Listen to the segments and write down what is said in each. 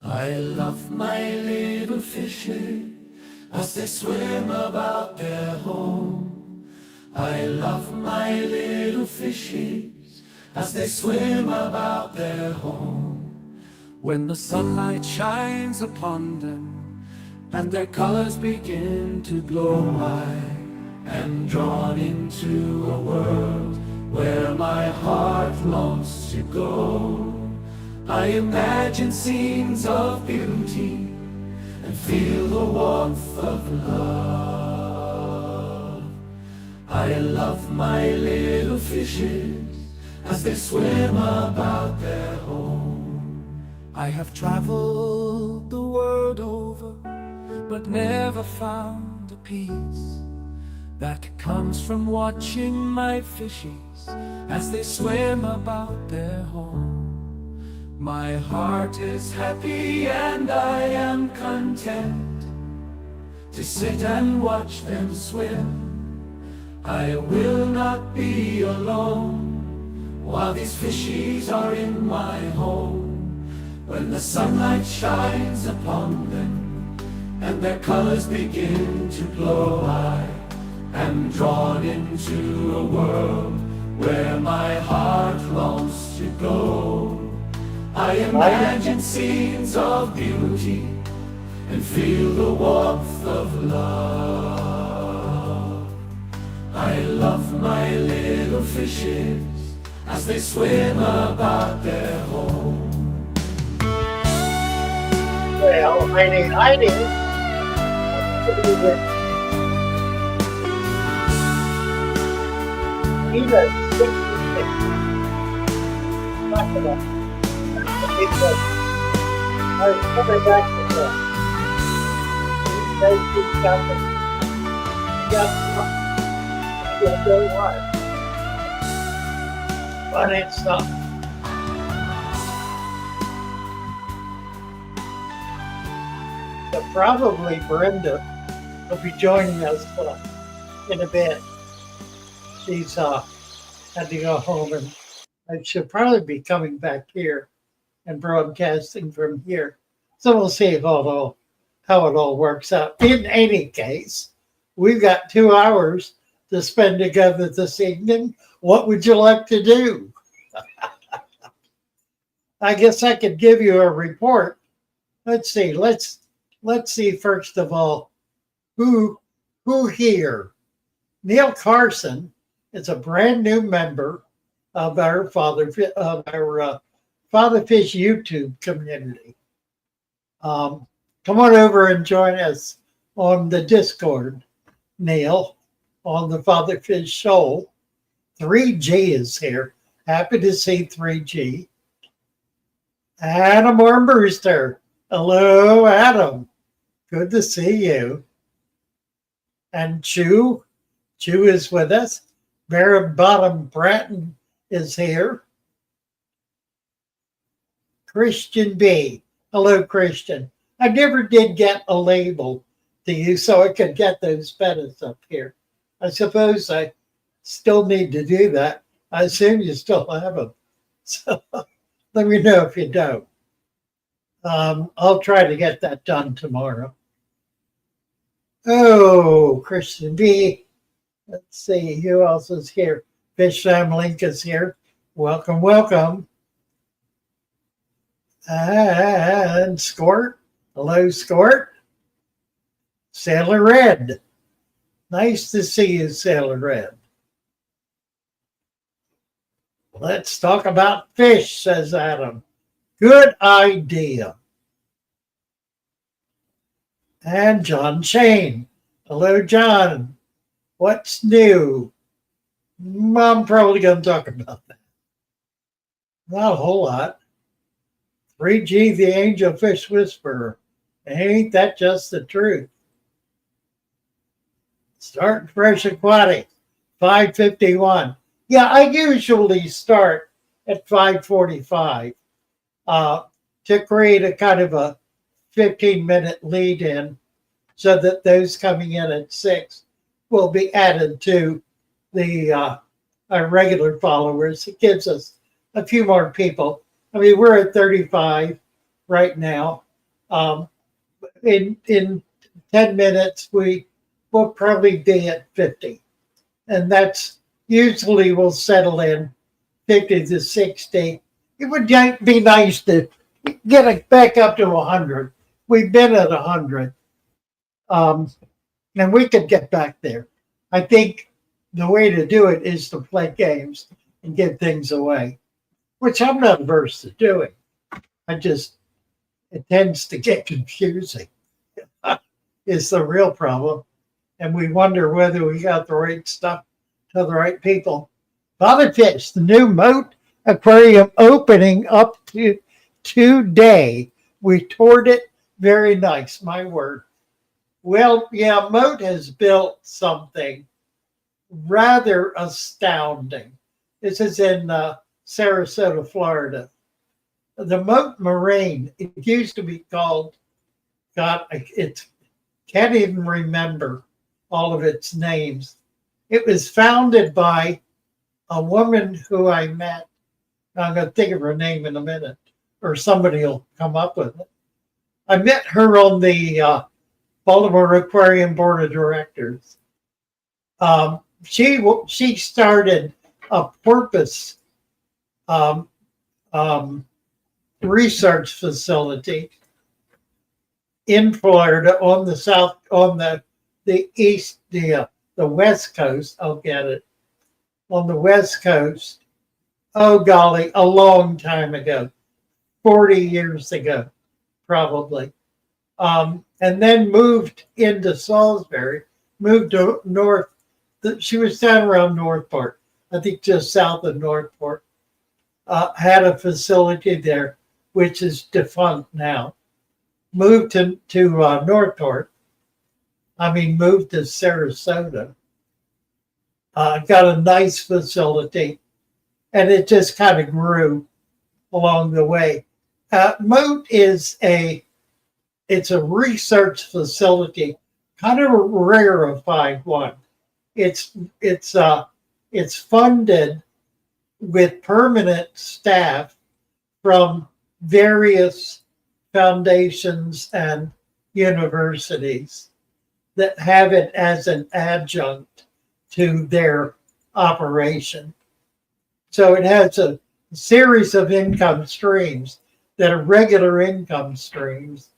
I love my little fishes as they swim about their home. I love my little fishes as they swim about their home. When the sunlight shines upon them and their colors begin to glow, I am drawn into a world where my heart longs to go. I imagine scenes of beauty and feel the warmth of love. I love my little fishes as they swim about their home. I have traveled the world over, but never found a peace that comes from watching my fishes as they swim about their home. My heart is happy and I am content to sit and watch them swim. I will not be alone while these fishies are in my home. When the sunlight shines upon them and their colors begin to glow, I am drawn into a world where my heart longs to go. I imagine scenes of beauty and feel the warmth of love. I love my little fishes as they swim about their home. Well, Heidi. Dina, 66. Talk about it. I was coming back to that. They keep coming. You got to what? But it's not. So probably Brenda will be joining us in a bit. She's had to go home, and she'll probably be coming back here and broadcasting from here. So we'll see how it all works out. In any case, we've got 2 hours to spend together this evening. What would you like to do? I guess I could give you a report. Let's see. Let's see first of all who here. Neil Carson is a brand new member of our Father Fish YouTube community. Come on over and join us on the Discord, Neil, on the Father Fish Show. 3G is here. Happy to see 3G. Adam Armbruster. Hello, Adam. Good to see you. And Chu is with us. Baron Bottom Bratton is here. Christian B. Hello, Christian. I never did get a label to you so I could get those petals up here. I suppose I still need to do that. I assume you still have them. So let me know if you don't. I'll try to get that done tomorrow. Oh, Christian B. Let's see, who else is here? Fish Sam Link is here. Welcome, welcome. And Skort. Hello, Skort. Sailor Red. Nice to see you, Sailor Red. Let's talk about fish, says Adam. Good idea. And John Shane. Hello, John. What's new? I'm probably going to talk about that. Not a whole lot. 3G, the Angel Fish Whisperer. Ain't that just the truth? Start Fresh Aquatic, 5:51. Yeah, I usually start at 5:45 to create a kind of a 15-minute lead in so that those coming in at 6 will be added to the our regular followers. It gives us a few more people. I mean, we're at 35 right now. Um, in 10 minutes, we will probably be at 50. And that's usually will settle in 50 to 60. It would be nice to get it back up to 100. We've been at 100. And we could get back there. I think the way to do it is to play games and give things away, which I'm not averse to doing. It tends to get confusing, is the real problem. And we wonder whether we got the right stuff to the right people. Father Fish, the new Moat Aquarium opening up to today. We toured it. Very nice, my word. Well, yeah, Moat has built something rather astounding. This is in Sarasota, Florida. The Moat Marine, it used to be called, God, it can't even remember all of its names. It was founded by a woman who I met. I'm going to think of her name in a minute, or somebody will come up with it. I met her on the Baltimore Aquarium Board of Directors. She started a porpoise research facility in Florida on the east, the west coast. I'll get it, on the west coast. Oh golly, a long time ago, 40 years ago, probably. And then moved into Salisbury, moved to north. She was down around Northport, I think just south of Northport. Had a facility there, which is defunct now. Moved to Northport. Moved to Sarasota. Got a nice facility, and it just kind of grew along the way. Moat is it's a research facility, kind of a rarefied one. It's funded with permanent staff from various foundations and universities that have it as an adjunct to their operation. So it has a series of income streams that are regular income streams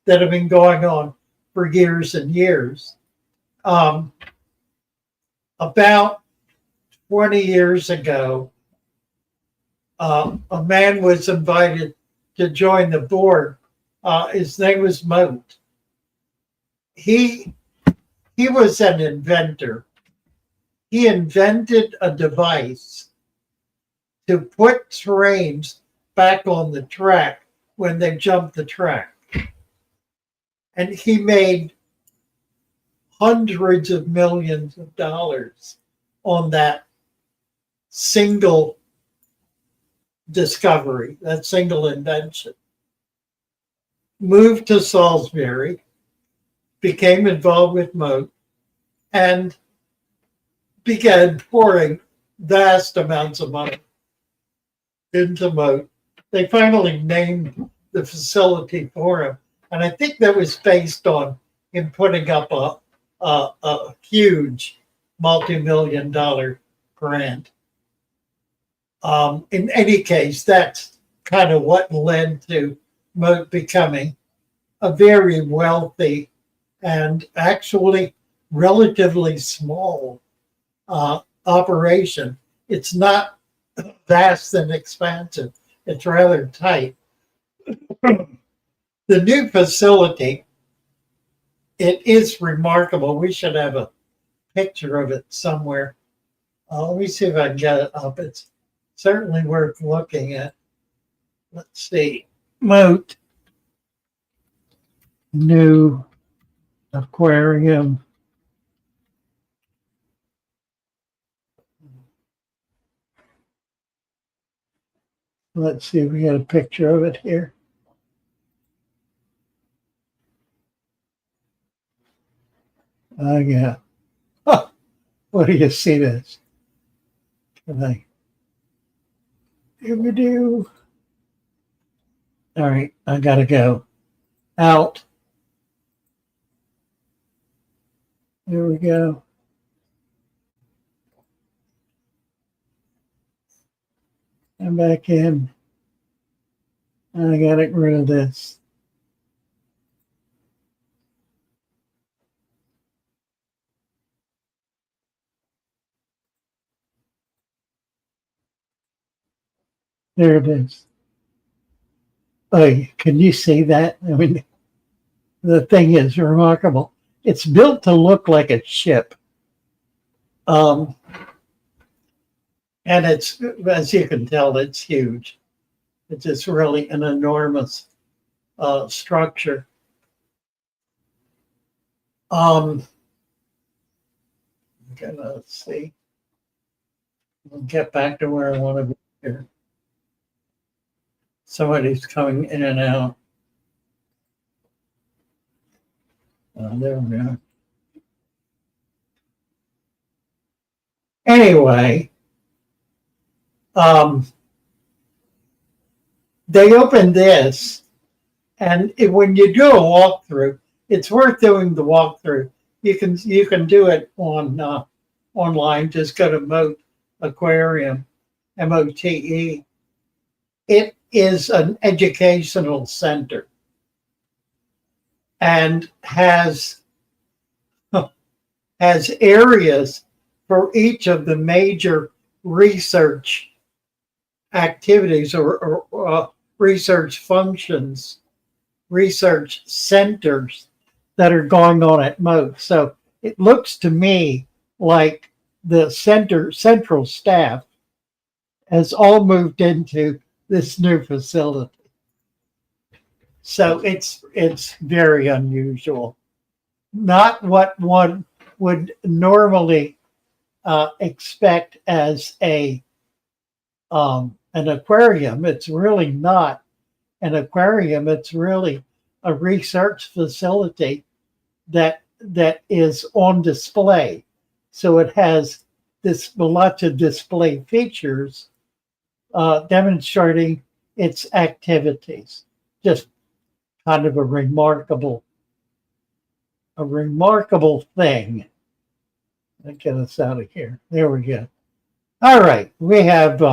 that have been going on for years and years. About 20 years ago, a man was invited to join the board. His name was Moat. He was an inventor. He invented a device to put trains back on the track when they jumped the track. And he made hundreds of millions of dollars on that single discovery, that single invention. Moved to Salisbury, became involved with Moat, and began pouring vast amounts of money into Moat. They finally named the facility for him, and I think that was based on him putting up a huge multi-million-dollar grant. In any case, that's kind of what led to Moat becoming a very wealthy and actually relatively small operation. It's not vast and expansive. It's rather tight. The new facility, it is remarkable. We should have a picture of it somewhere. Let me see if I can get it up. It's certainly worth looking at. Let's see. Moat New Aquarium. Let's see if we got a picture of it here. Oh, yeah. Oh, what do you see this? Can I? Here we do. All right, I gotta go. out. There we go. I'm back in. I got to get rid of this. There it is. Oh, can you see that? I mean, the thing is remarkable. It's built to look like a ship. And it's, as you can tell, it's huge. It's just really an enormous structure. Okay, let's see. We'll get back to where I want to be here. Somebody's coming in and out. There we go. Anyway, they opened this, and when you do a walkthrough, it's worth doing the walkthrough. You can do it on online. Just go to Mote Aquarium, MOTE. It is an educational center and has areas for each of the major research activities or research functions, research centers that are going on at Mote. So it looks to me like the central staff has all moved into this new facility. So it's very unusual. Not what one would normally expect as an aquarium. It's really not an aquarium. It's really a research facility that is on display. So it has lots of display features demonstrating its activities. Just kind of a remarkable thing. Let's get us out of here. There we go. All right, we got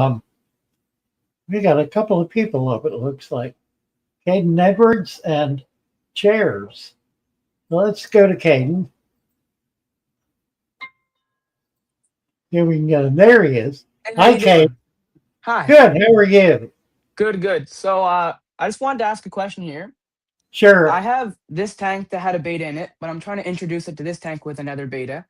a couple of people up. It looks like Caden Edwards and chairs. Let's go to Caden. Here we can get him. There he is. Hey, Hi, Caden. Hi. Good. How are you? Good. So I just wanted to ask a question here. Sure. I have this tank that had a beta in it, but I'm trying to introduce it to this tank with another beta.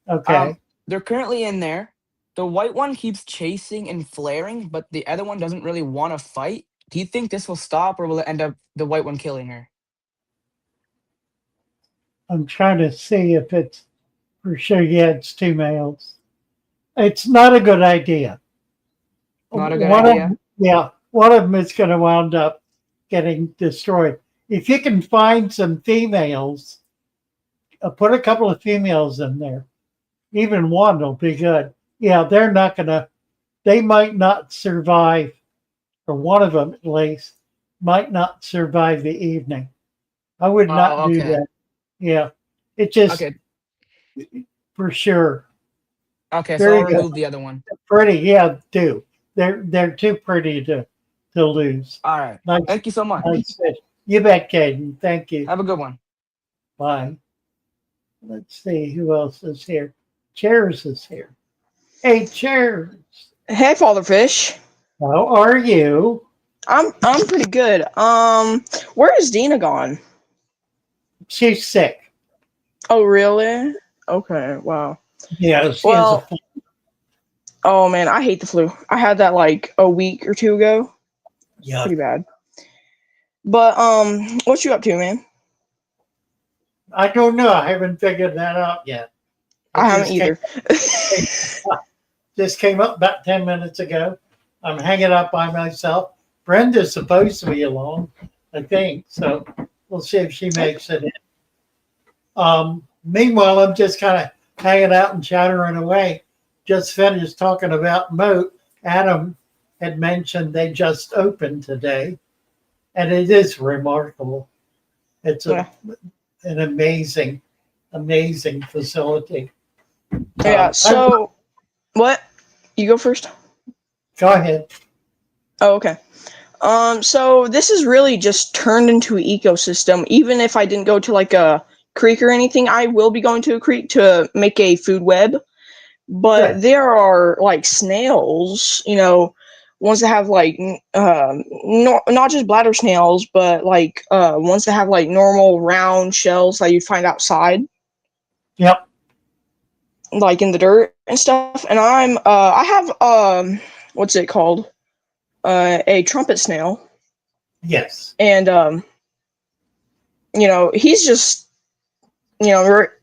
Okay. They're currently in there. The white one keeps chasing and flaring, but the other one doesn't really want to fight. Do you think this will stop, or will it end up the white one killing her? I'm trying to see if it's for sure. Yeah, it's two males. It's not a good idea. Not a good idea? One of them is going to wind up getting destroyed. If you can find some females, put a couple of females in there. Even one will be good. Yeah, they might not survive, or one of them at least, might not survive the evening. I would not do that. Yeah, it just, Okay. for sure. Okay, There so I'll you go. remove the other one. Pretty, yeah, do. They're too pretty to lose. All right. Nice, Thank you so much. nice fish. You bet, Caden. Thank you. Have a good one. Bye. Let's see who else is here. Chairs is here. Hey, Chairs. Hey, Father Fish. How are you? I'm pretty good. Where is Dina gone? She's sick. Oh, really? Okay, wow. Yeah, she Well, has a flu. Oh man, I hate the flu. I had that like a week or two ago. Yeah. Pretty bad. But what you up to, man? I don't know. I haven't figured that out yet. I haven't either. Just came up about 10 minutes ago. I'm hanging out by myself. Brenda's supposed to be along, I think. So we'll see if she makes it in. Meanwhile, I'm just kind of hanging out and chattering away. Just finished talking about Mote. Adam had mentioned they just opened today, and it is remarkable. It's Yeah. an amazing, amazing facility. Yeah. I, So what? You go first. go ahead. Oh, okay. So this is really just turned into an ecosystem. Even if I didn't go to like a creek or anything, I will be going to a creek to make a food web. But Good. there are like snails, ones that have like not just bladder snails, but like ones that have like normal round shells that you'd find outside, Yep. like in the dirt and stuff. And I have what's it called? A trumpet snail, Yes. and he's just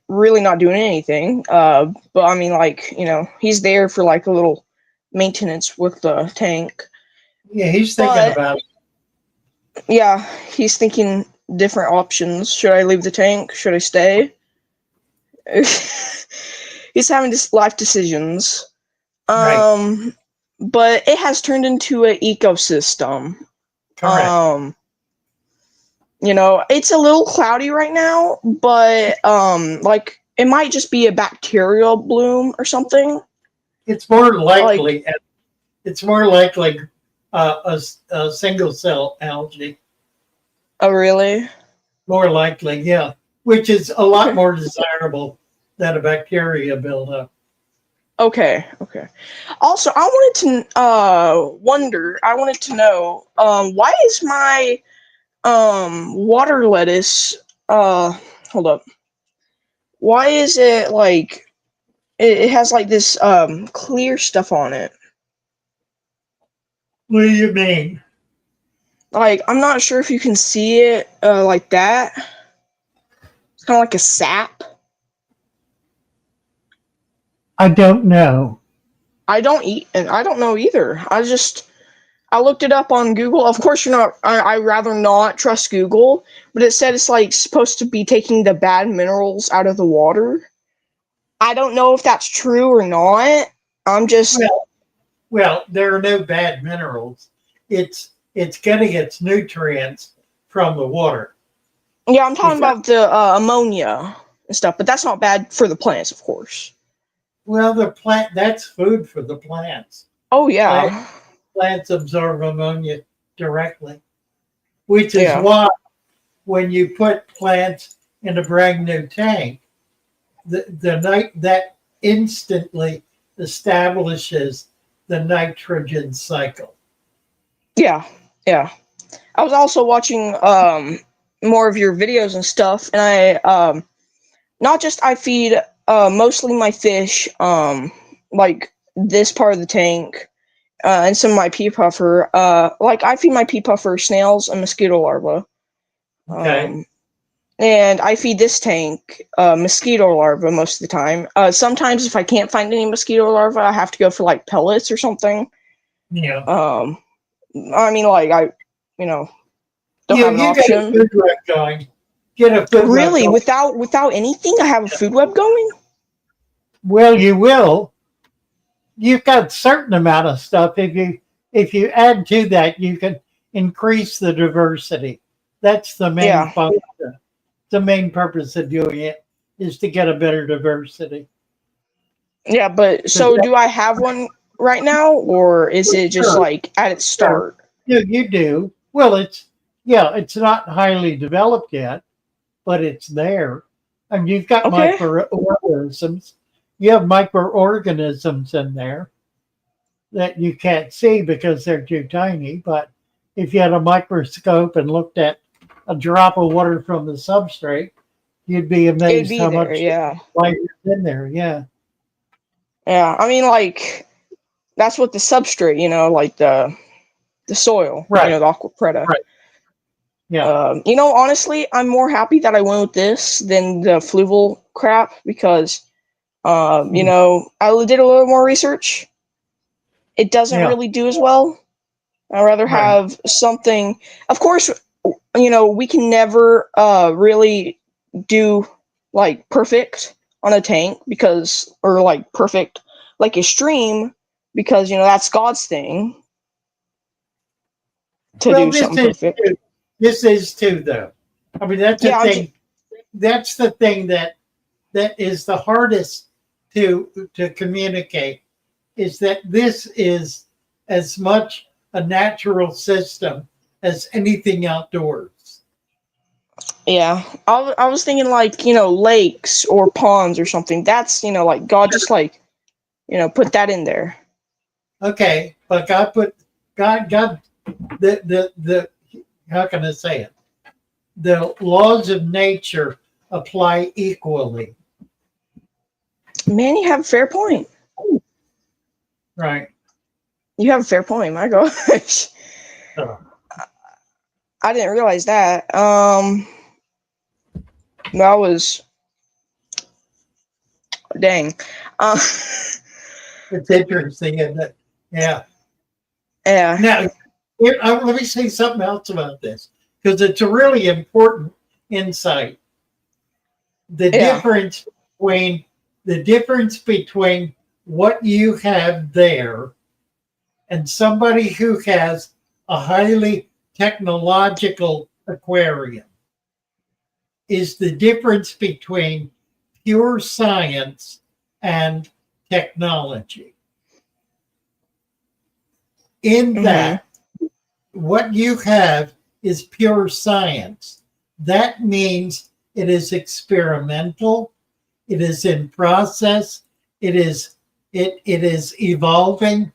really not doing anything. But I mean, like, he's there for like a little maintenance with the tank. Yeah, he's thinking But about it. yeah, he's thinking different options. Should I leave the tank? Should I stay? He's having this life decisions. Right. But it has turned into an ecosystem. Correct. It's a little cloudy right now, but like it might just be a bacterial bloom or something. It's more Like, likely. It's more likely a single cell algae. oh really? More likely, yeah. Which is a lot Okay. more desirable than a bacteria buildup. Okay. Also, I wanted to know, why is my water lettuce, hold up. Why is it like it has like this clear stuff on it? What do you mean? Like, I'm not sure if you can see it like that. It's kind of like a sap. I don't know. I don't know either. I looked it up on Google. Of course, you're not. I rather not trust Google, but it said it's like supposed to be taking the bad minerals out of the water. I don't know if that's true or not. I'm just Well, there are no bad minerals. It's getting its nutrients from the water. Yeah, I'm talking It's about the ammonia and stuff, but that's not bad for the plants, of course. well, the plant that's food for the plants. Oh Plant, yeah, plants absorb ammonia directly, which is yeah, why when you put plants in a brand new tank, the night that instantly establishes the nitrogen cycle. yeah, yeah. I was also watching more of your videos and stuff, and I not just I feed mostly my fish like this part of the tank and some of my pea puffer. Like I feed my pea puffer snails and mosquito larvae. Okay. Um, and I feed this tank mosquito larvae most of the time. Sometimes if I can't find any mosquito larvae, I have to go for like pellets or something. Yeah. Um, I mean, like you know, don't have an You get a option. food web going. Get a food web Really, going. without anything, I have a food web going. Well, you will. You've got a certain amount of stuff. If you add to that, you can increase the diversity. That's the main Yeah, function. The main purpose of doing it is to get a better diversity. yeah. But 'Cause so, do I have one right now, or is it just sure, like at its sure. start? You do. Well, it's not highly developed yet, but it's there. And you've got Okay. microorganisms. You have microorganisms in there that you can't see because they're too tiny. But if you had a microscope and looked at a drop of water from the substrate, you'd be It'd amazed be how there. much Yeah, life is in there. Yeah. yeah. I mean, like that's what the substrate, like the soil, Right. the aqua preta. Right. Yeah. Honestly, I'm more happy that I went with this than the fluval crap because, Hmm. I did a little more research. It doesn't Yeah. really do as well. I'd rather Right. have something. Of course, we can never really do like perfect on a tank or like perfect like a stream because that's God's thing to Well, do something perfect. this is too though. I mean, that's the Yeah, thing. That's the thing that is the hardest to communicate, is that this is as much a natural system as anything outdoors. yeah. I was thinking like, lakes or ponds or something. That's, like God just like, put that in there. Okay, but God, the how can I say it? The laws of nature apply equally, Man, you have a fair point. right? You have a fair point. My gosh. So, I didn't realize that. That was dang. Uh, it's interesting, isn't it? Yeah. yeah. Now, let me say something else about this, because it's a really important insight. The Yeah. difference between what you have there and somebody who has a highly technological aquarium is the difference between pure science and technology. In Mhm. that, what you have is pure science. That means it is experimental, it is in process, it is evolving,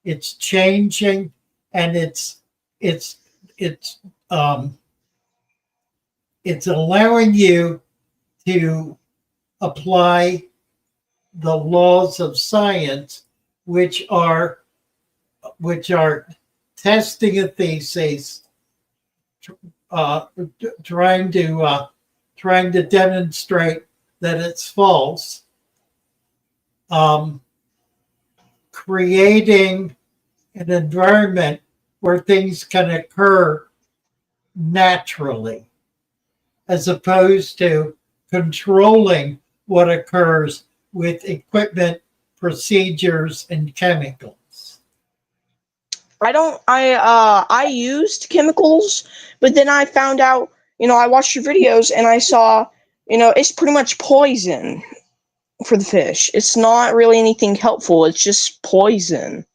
it's changing, and it's it's um it's allowing you to apply the laws of science, which are testing a thesis, uh, trying to demonstrate that it's false, um, creating an environment where things can occur naturally, as opposed to controlling what occurs with equipment, procedures, and chemicals. I used chemicals, but then I found out, I watched your videos and I saw, it's pretty much poison for the fish. It's not really anything helpful. It's just poison.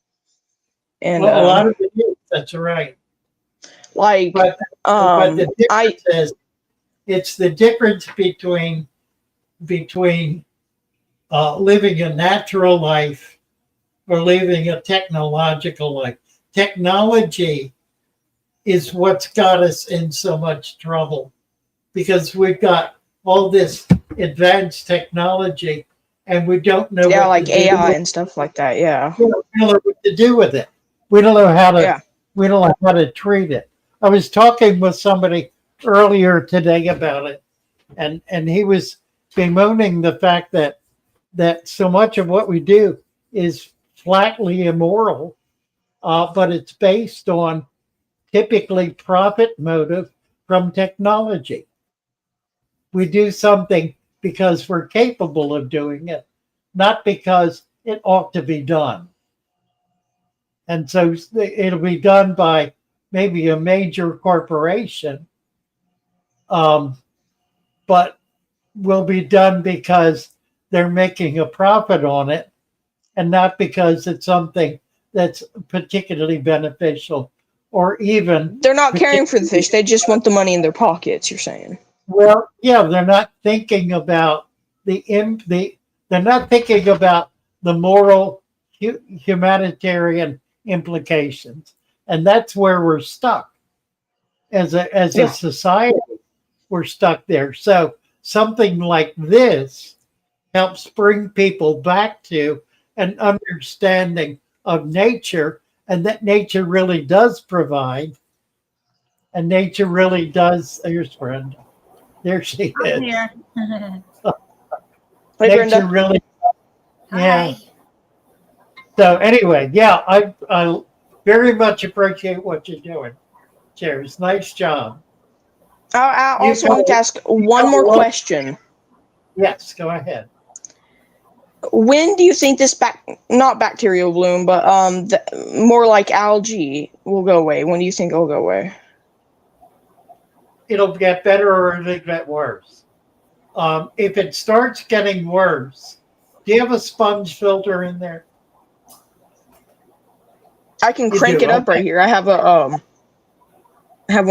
And Well, a lot of it is, that's right. like But the I difference is, it's the difference between living a natural life or living a technological life. Technology is what's got us in so much trouble, because we've got all this advanced technology and we don't know yeah, what to like do. AI and stuff like that. Yeah. We don't know what to do with it. We don't know how to. Yeah. We don't know how to treat it. I was talking with somebody earlier today about it, and he was bemoaning the fact that so much of what we do is flatly immoral, but it's based on typically profit motive from technology. We do something because we're capable of doing it, not because it ought to be done. And so it'll be done by maybe a major corporation, um, but will be done because they're making a profit on it, and not because it's something that's particularly beneficial or even They're not caring for the particularly. fish. They just want the money in their pockets, you're saying. Well, yeah, they're not thinking about the they're not thinking about the moral humanitarian implications, and that's where we're stuck as a Yeah. society. We're stuck there. So something like this helps bring people back to an understanding of nature, and that nature really does provide, and nature really does. There's Brenda. There she I'm is. here. Hey, Nature Brenda. really, yeah. Hi. So anyway, yeah, I very much appreciate what you're doing, Cheers. Nice job. I You also got wanted to a, ask you one got a more lot. question. Yes, go ahead. When do you think this not bacterial bloom, but more like algae will go away? When do you think it'll go away? it'll get better or it'll get worse. If it starts getting worse, do you have a sponge filter in there? I can You crank do. it up right Okay. here. I have one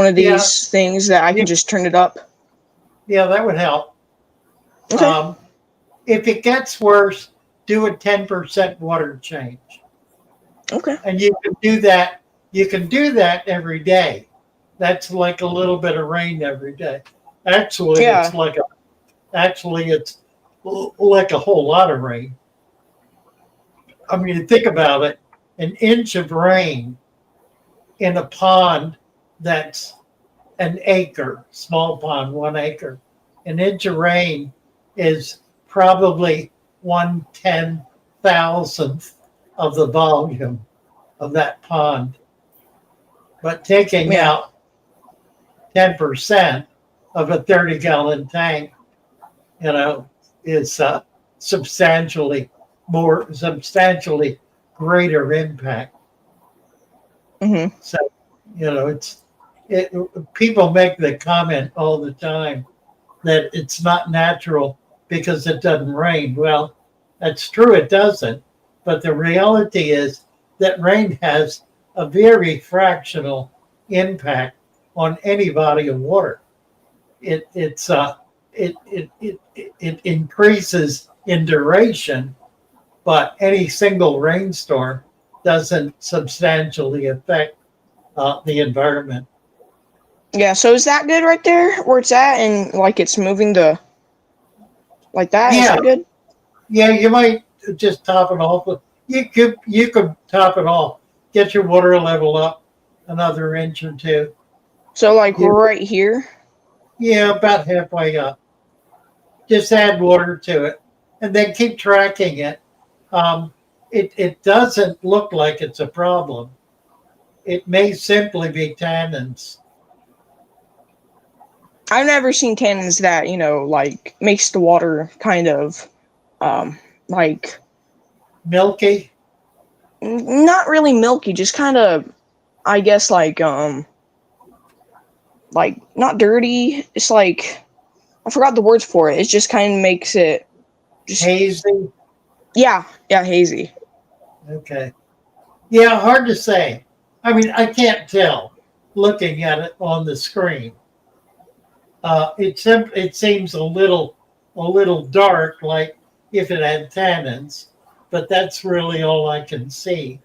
of Yeah. these things that I can just turn it up. Yeah, that would help. Okay. If it gets worse, do a 10% water change. Okay. And you can do that. You can do that every day. That's like a little bit of rain every day. Actually, Yeah. it's like a whole lot of rain. I mean, think about it. An inch of rain in a pond that's an acre, small pond, 1 acre. An inch of rain is probably 1/10,000th of the volume of that pond. But taking Yeah. out 10% of a 30-gallon tank, is substantially greater impact. Mhm. So, people make the comment all the time that it's not natural because it doesn't rain. Well, that's true, it doesn't. But the reality is that rain has a very fractional impact on any body of water. It increases in duration, but any single rainstorm doesn't substantially affect the environment. Yeah. So is that good right there where it's at, and like it's moving the like that? Is Yeah, that good? yeah, you might just top it off. You could top it off. Get your water level up another inch or two. So like You, right here. yeah, about halfway up. Just add water to it, and then keep tracking it. Um, it doesn't look like it's a problem. It may simply be tannins. I've never seen tannins that like makes the water kind of like Milky. not really milky, just kind of I guess like not dirty. It's like I forgot the words for it. It just kind of makes it just Hazy. yeah hazy. Okay. Yeah, hard to say. I mean, I can't tell looking at it on the screen. It seems a little dark, like if it had tannins, but that's really all I can see.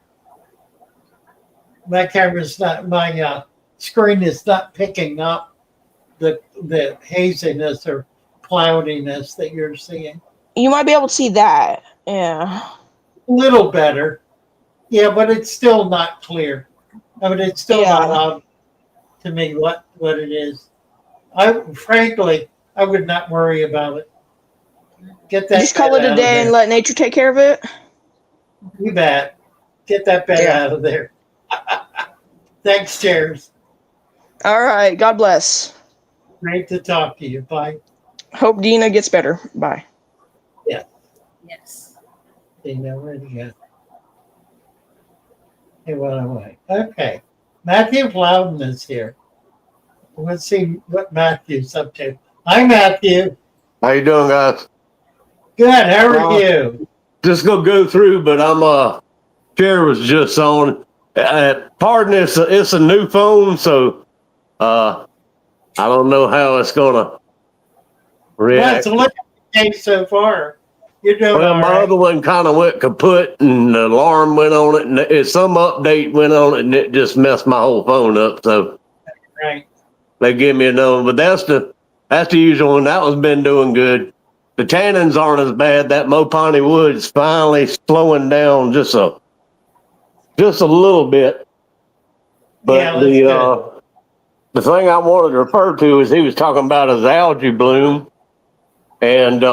My screen is not picking up the haziness or cloudiness that you're seeing. You might be able to see that. Yeah. A little better, yeah, but it's still not clear. I mean, it's still not Yeah. obvious to me what it is. Frankly, I would not worry about it. Get that Just call bed it a out of day and there. let nature take care of it. You bet. Get that bed Yeah. out of there. Thanks, Chairs. All right. God bless. Great to talk to you. Bye. Hope Dina gets better. Bye. Yeah. Yes. Dina, where'd you go? He went away. Okay. Matthew Plowden is here. Let's see what Matthew's up to. Hi, Matthew. How you doing, guys? Good. How are you? Just gonna go through, but chair was just on. Pardon, it's a new phone, so I don't know how it's gonna Well, react. it's looking okay so far. You're doing Well, all my right. other one kind of went kaput, and the alarm went on it, and some update went on it, and it just messed my whole phone up. So Right. they give me another one, but that's the usual one. That one's been doing good. The tannins aren't as bad. That Mopani wood's finally slowing down just a little bit. But Yeah, that's good. the thing I wanted to refer to is he was talking about his algae bloom, and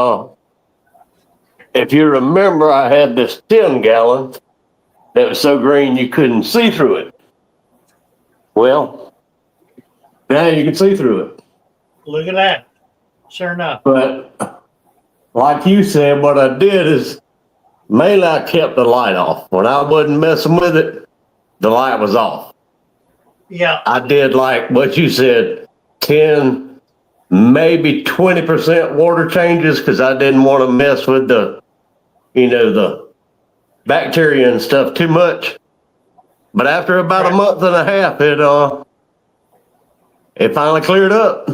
if you remember, I had this 10-gallon that was so green you couldn't see through it. Well, now you can see through it. Look at that. Sure enough. But like you said, what I did is mainly I kept the light off. When I wasn't messing with it, the light was off. Yeah. I did like what you said, 10, maybe 20% water changes because I didn't want to mess with the bacteria and stuff too much. But after about a month and a half, it finally cleared up.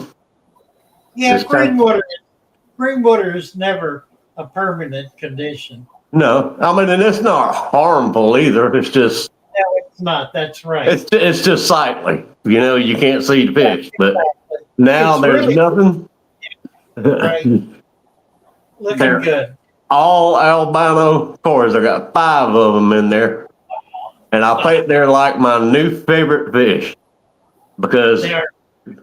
Yeah, green water is never a permanent condition. No, I mean, and it's not harmful either. It's just No, it's not. That's right. it's just sightly. You can't see the fish. But now It's there's really nothing. right. Looking They're good. all albino cores. I got 5 of them in there, and I think they're like my new favorite fish because They are.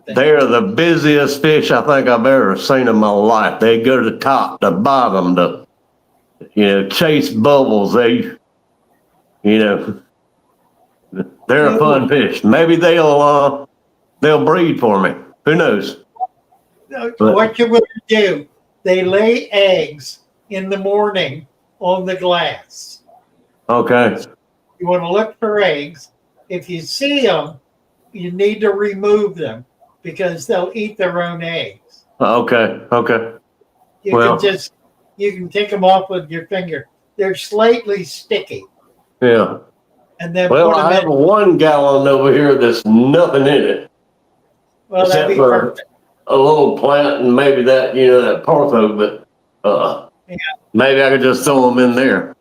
they're the busiest fish I think I've ever seen in my life. They go to the top, to bottom, to chase bubbles. They're a fun fish. Maybe they'll breed for me. Who knows? What you would do? They lay eggs in the morning on the glass. Okay. You want to look for eggs. If you see them, you need to remove them because they'll eat their own eggs. Okay. You can take them off with your finger. They're slightly sticky. Yeah. And then Well, put them I have 1 gallon over here that's nothing in it. Well, that'd be perfect. A little plant and maybe that partho, but maybe I could just throw them in there.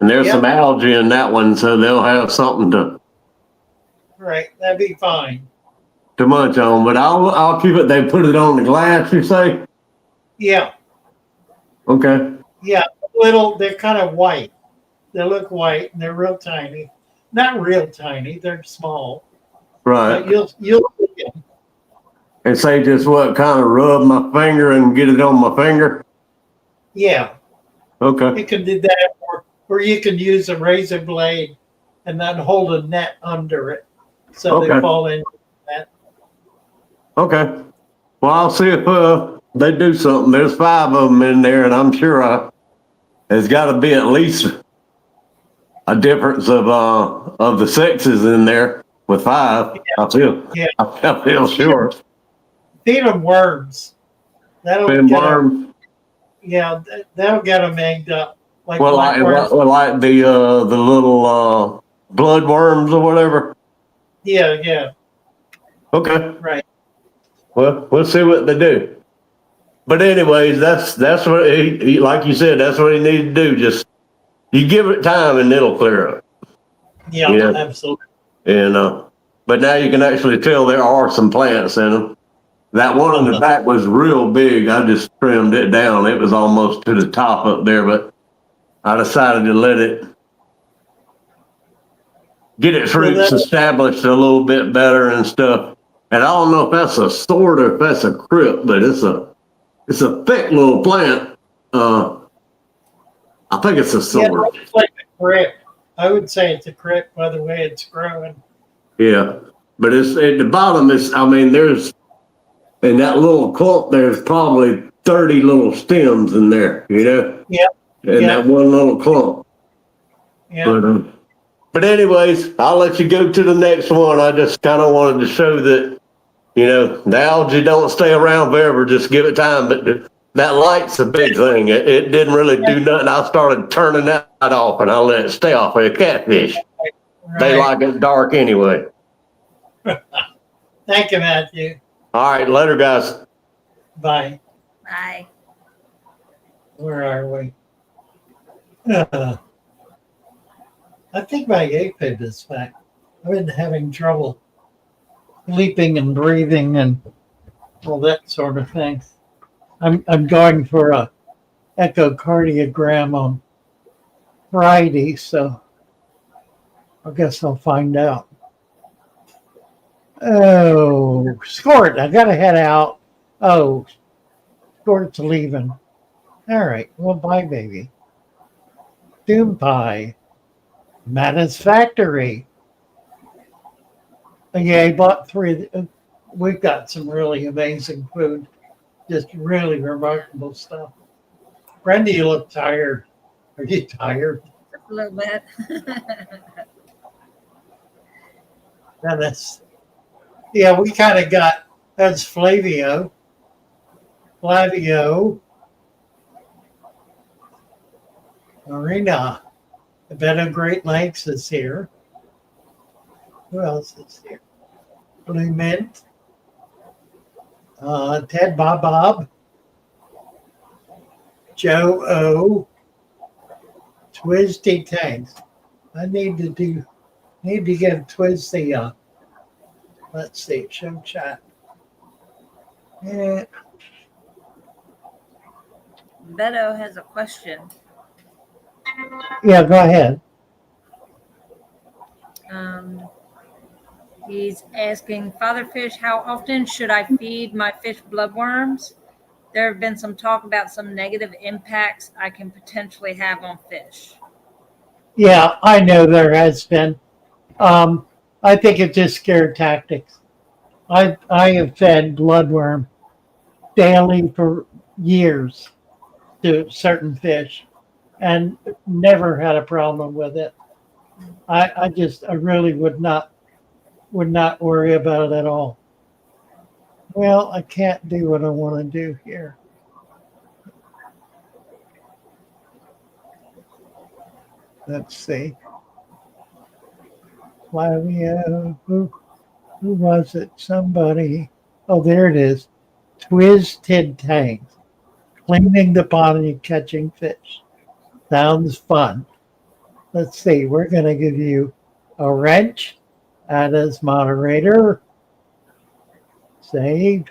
And there's some algae in that one, so they'll have something to Right, that'd be fine. munch on. But I'll keep it. They put it on the glass, you say? Yeah, Okay. yeah. They're kind of white. They look white and they're real tiny. Not real tiny. They're small. Right. But you'll see them. And say just kind of rub my finger and get it on my finger? Yeah, Okay. you can do that, or you can use a razor blade and then hold a net under it so they Okay. fall in. Okay. Well, I'll see if they do something. There's 5 of them in there, and I'm sure there's got to be at least a difference of the sexes in there with 5. I feel sure. Feed them worms. That'll Feed get worms. them. Yeah, that'll get them egged up. Like Well, like the little blood worms or whatever. Yeah, Okay. right. Well, we'll see what they do. But anyways, that's what he like you said. That's what he needs to do. Just you give it time and it'll clear up. Yeah, absolutely. And but now you can actually tell there are some plants in them. That one in the back was real big. I just trimmed it down. It was almost to the top up there, but I decided to let it get its roots established a little bit better and stuff. And I don't know if that's a sword or if that's a crypt, but it's a thick little plant. I think it's a sword. Yeah, it's like a crypt. I would say it's a crypt by the way it's growing. Yeah, but it's at the bottom. There's in that little clump. There's probably 30 little stems in there. Yeah. In that one little clump. Yeah. But anyways, I'll let you go to the next one. I just kind of wanted to show that, the algae don't stay around forever. Just give it time. But that light's a big thing. It didn't really do nothing. I started turning that off and I let it stay off like a catfish. Right. They like it dark anyway. Thank you, Matthew. All right, later, guys. Bye. Bye. Where are we? I think my AFib is back. I've been having trouble sleeping and breathing and all that sort of thing. I'm going for a echocardiogram on Friday, so I guess I'll find out. Oh, Skort, I gotta head out. Oh, Skort's leaving. All right, well, bye, baby. Doom Pie. Madden's Factory. Yeah, I bought 3. We've got some really amazing food. Just really remarkable stuff. Brenda, you look tired. Are you tired? Just a little bit. Dennis. Yeah, we kind of got That's Flavio. Marina. The Better Great Lakes is here. Who else is here? Blue Mint. Ted Bob. Joe O. Twisty Tanks. I need to give Twisty let's see, show chat. Yeah. Beto has a question. Yeah, go ahead. He's asking, Father Fish, how often should I feed my fish bloodworms? There have been some talk about some negative impacts I can potentially have on fish. Yeah, I know there has been. I think it's just scare tactics. I have fed bloodworm daily for years to certain fish and never had a problem with it. I really would not worry about it at all. Well, I can't do what I want to do here. Let's see. Flavio, who was it? Somebody. Oh, there it is. Twisted Tanks. Cleaning the pond and catching fish. Sounds fun. Let's see. We're going to give you a wrench. Add as moderator. Save.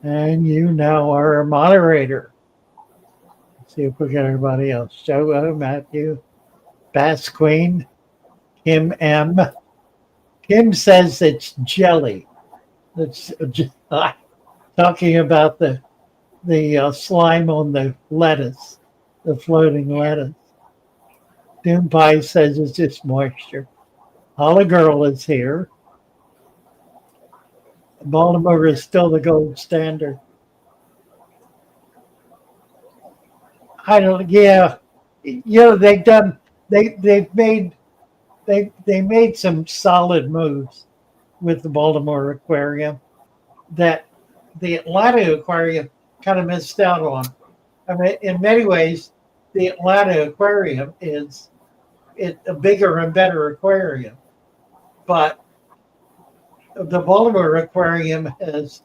And you now are a moderator. Let's see if we get everybody else. Joe, Matthew, Bass Queen, Kim M. Kim says it's jelly. It's talking about the slime on the lettuce, the floating lettuce. Doom Pie says it's just moisture. Holly Girl is here. Baltimore is still the gold standard. Yeah, they made some solid moves with the Baltimore Aquarium that the Atlanta Aquarium kind of missed out on. I mean, in many ways, the Atlanta Aquarium is a bigger and better aquarium, but the Baltimore Aquarium has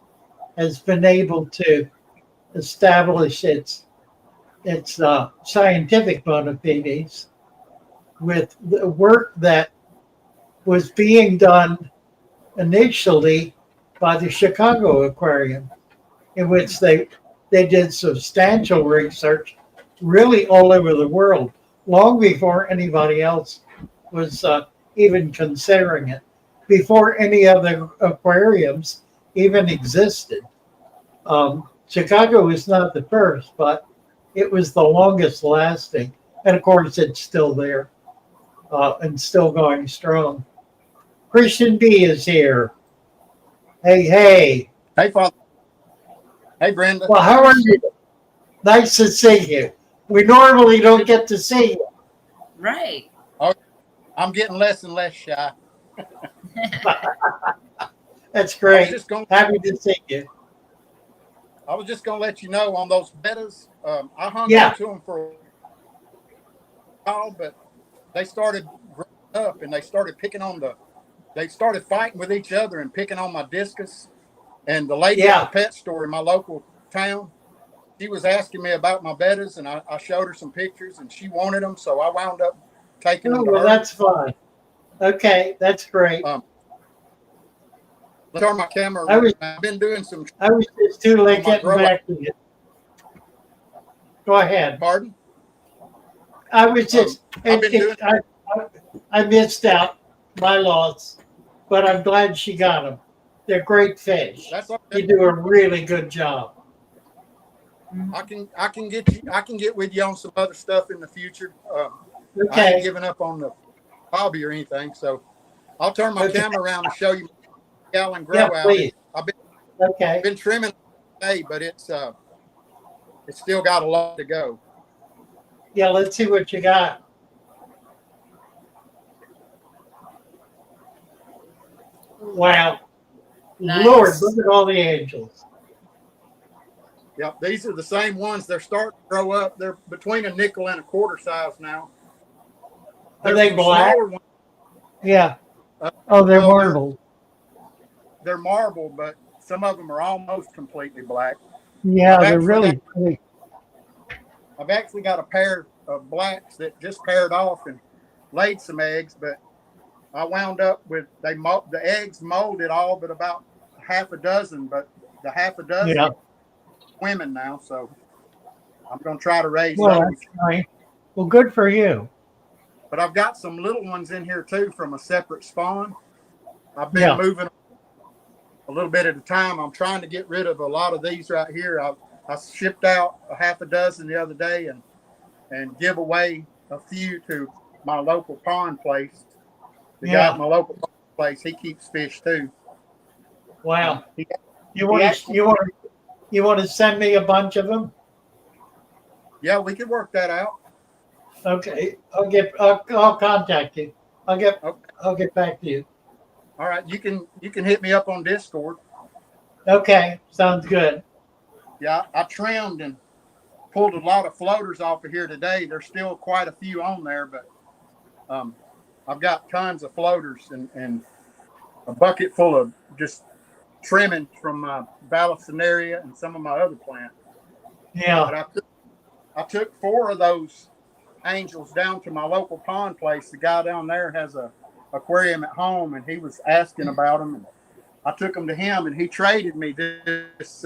been able to establish its scientific bona fides with the work that was being done initially by the Chicago Aquarium, in which they did substantial research really all over the world, long before anybody else was even considering it, before any other aquariums even existed. Chicago was not the first, but it was the longest lasting. And of course, it's still there and still going strong. Christian B is here. Hey. Hey, Father. Hey, Brenda. Well, how are you? Nice to see you. We normally don't get to see you. Right. Oh, I'm getting less and less shy. That's great. Happy to see you. I was just going to let you know on those bettas, I hung on to them for a while, but they started growing up and they started fighting with each other and picking on my discus. And the lady at the pet store in my local town, she was asking me about my bettas, and I showed her some pictures, and she wanted them, so I wound up taking them to her. That's fine. Okay, that's great. Let's turn my camera. I've been doing some. I was just too late getting back to you. Go ahead. Pardon? I was just. I missed out. My loss, but I'm glad she got them. They're great fish. You do a really good job. I can get with you on some other stuff in the future. Okay. I ain't giving up on the hobby or anything, so I'll turn my camera around and show you my gallon grow out. Please. I've been trimming today, but it's still got a lot to go. Yeah, let's see what you got. Wow. Lord, Nice. look at all the angels. Yep, these are the same ones. They're starting to grow up. They're between a nickel and a quarter size now. Are they some black? smaller ones. Yeah. Oh, they're Well, marbled. they're marble, but some of them are almost completely black. Yeah, they're actually really pretty. I've actually got a pair of blacks that just paired off and laid some eggs, but I wound up with the eggs molded all but about half a dozen, but the half a dozen Yeah. women now, so I'm going to try to raise Well, those. that's nice. Well, good for you. But I've got some little ones in here too from a separate spawn. I've been moving a little bit at a time. I'm trying to get rid of a lot of these right here. I shipped out a half a dozen the other day and give away a few to my local pond place. The guy at my local pond place, he keeps fish too. Wow. You want to send me a bunch of them? Yeah, we could work that out. Okay. I'll contact you. I'll get back to you. All right, you can hit me up on Discord. Okay, sounds good. Yeah, I trimmed and pulled a lot of floaters off of here today. There's still quite a few on there, but I've got tons of floaters and a bucket full of just trimming from my Vallisneria and some of my other plants. Yeah. But I took 4 of those angels down to my local pond place. The guy down there has a aquarium at home, and he was asking about them. And I took them to him, and he traded me this.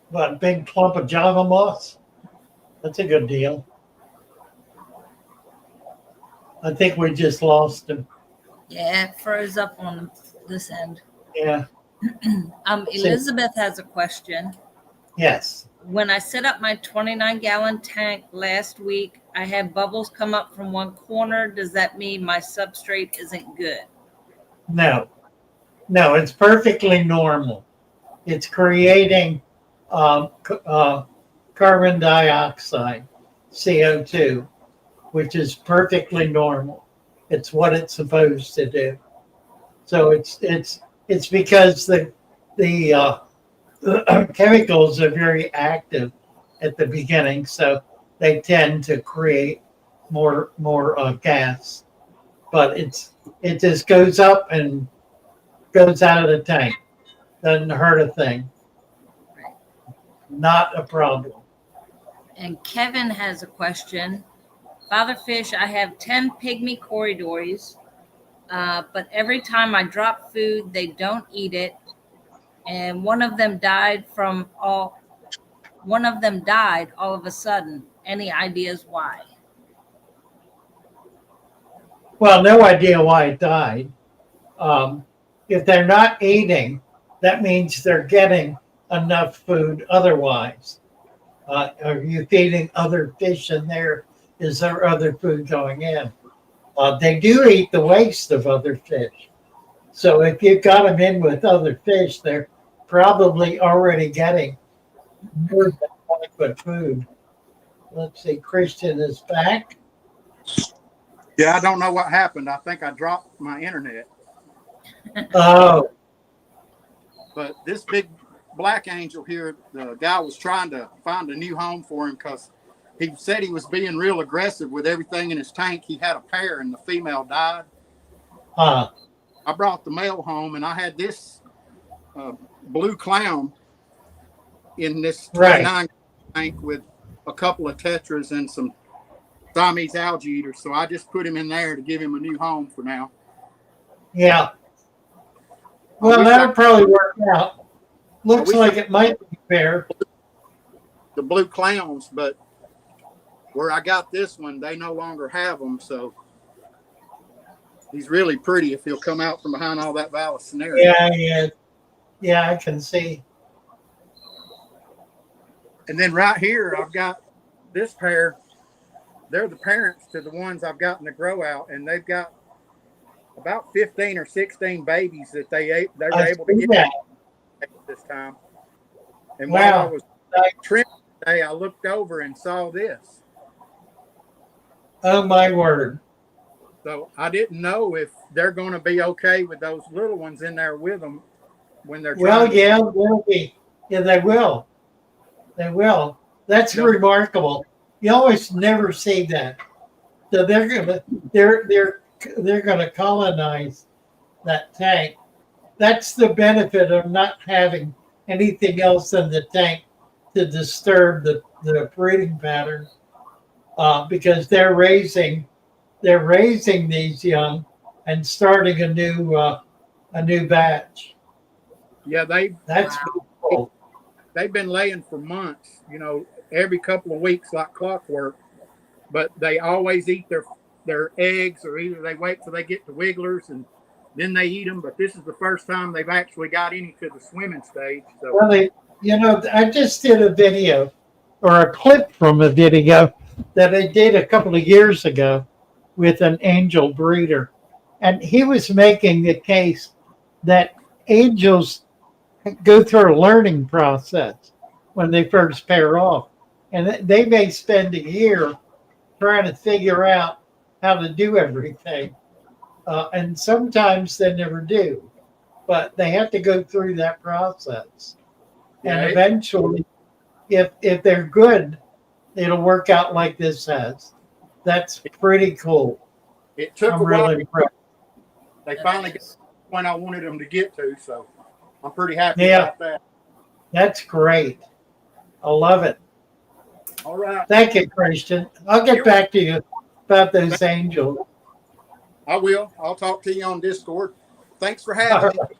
What, a big clump of Java moss? That's a good deal. I think we just lost him. Yeah, it froze up on this end. Yeah. Elizabeth has a question. Yes. When I set up my 29-gallon tank last week, I had bubbles come up from one corner. Does that mean my substrate isn't good? No, it's perfectly normal. It's creating carbon dioxide, CO2, which is perfectly normal. It's what it's supposed to do. So it's because the chemicals are very active at the beginning, so they tend to create more gas. But it just goes up and goes out of the tank. Doesn't hurt a thing. Not a problem. And Kevin has a question. Father Fish, I have 10 pygmy corridors, but every time I drop food, they don't eat it. And one of them died all of a sudden. Any ideas why? Well, no idea why it died. If they're not eating, that means they're getting enough food otherwise. Are you feeding other fish in there? Is there other food going in? They do eat the waste of other fish. So if you've got them in with other fish, they're probably already getting more than adequate food. Let's see, Christian is back. Yeah, I don't know what happened. I think I dropped my internet. Oh. But this big black angel here, the guy was trying to find a new home for him because he said he was being real aggressive with everything in his tank. He had a pair and the female died. I brought the male home and I had this blue clown in this 29 tank with a couple of tetras and some Siamese algae eaters. So I just put him in there to give him a new home for now. Yeah. Well, that'll probably work out. Looks like it might be fair. The blue clowns, but where I got this one, they no longer have them. So he's really pretty if he'll come out from behind all that Vallisneria. Yeah, I can see. And then right here, I've got this pair. They're the parents to the ones I've gotten to grow out, and they've got about 15 or 16 babies that they're able to get this time. And while I was trimming today, I looked over and saw this. Oh my word! So I didn't know if they're going to be okay with those little ones in there with them when they're Well, trying to. yeah, they'll be. Yeah, they will. They will. That's They'll be, remarkable. You always never see that. So they're gonna colonize that tank. That's the benefit of not having anything else in the tank to disturb the breeding pattern, because they're raising these young and starting a new batch. yeah, That's Wow. cool. they've been laying for months. Every couple of weeks like clockwork. But they always eat their eggs, or either they wait till they get to wigglers and then they eat them. But this is the first time they've actually got any to the swimming stage. So Well, I just did a video or a clip from a video that I did a couple of years ago with an angel breeder. And he was making the case that angels go through a learning process when they first pair off. And they may spend a year trying to figure out how to do everything. And sometimes they never do, but they have to go through that process. And yeah, eventually, if they're good, it'll work out like this has. That's pretty cool. it took I'm a while. really impressed. They That finally got is. to the point I wanted them to get to. So I'm pretty happy Yeah. about that. That's great. I love it. All right. Thank you, Christian. I'll get back to you about those angels. I will. I'll talk to you on Discord. Thanks for All having right. me.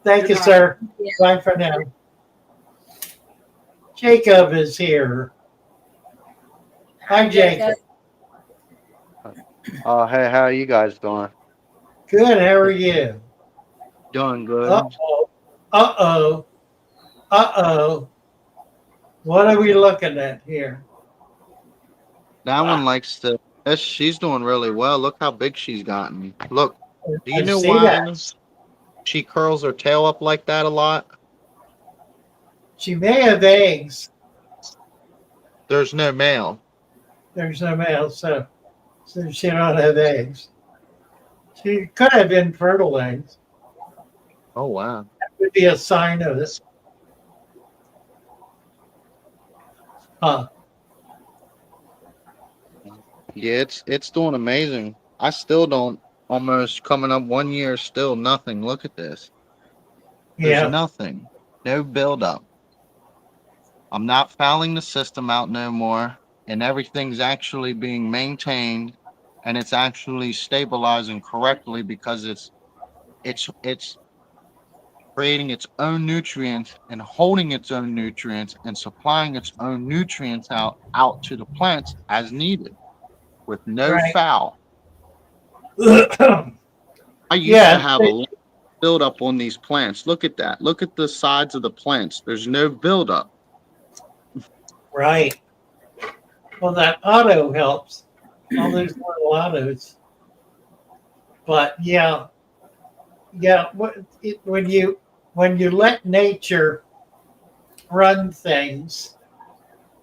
Thank Good you, night. sir. Yeah. Bye for now. Jacob is here. Hi, Jacob. Hey, how are you guys doing? Good. How are you? Doing good. Uh-oh. Uh-oh. Uh-oh. What are we looking at here? That one likes to. She's doing really well. Look how big she's gotten. Look, do you I know see why that. she curls her tail up like that a lot? She may have eggs. There's no male. There's no male, so she don't have eggs. She could have infertile eggs. Oh wow. That would be a sign of this. Huh. Yeah, it's doing amazing. I still don't. Almost coming up 1 year, still nothing. Look at this. There's Yeah. nothing. No buildup. I'm not fouling the system out no more, and everything's actually being maintained, and it's actually stabilizing correctly because it's creating its own nutrients and holding its own nutrients and supplying its own nutrients out to the plants as needed with no Right. foul. I used to Yeah. have a buildup on these plants. Look at that. Look at the sides of the plants. There's no buildup. Right. Well, that auto helps. All those little autos. But yeah, when you let nature run things,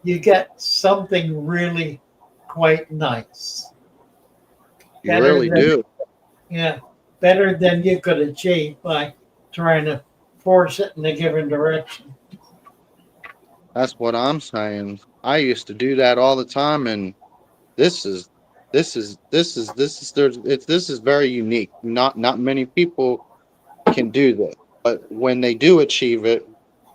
you get something really quite nice. You really do. Yeah, better than you could achieve by trying to force it in a given direction. That's what I'm saying. I used to do that all the time, and this is this is this is very unique. Not many people can do this, but when they do achieve it,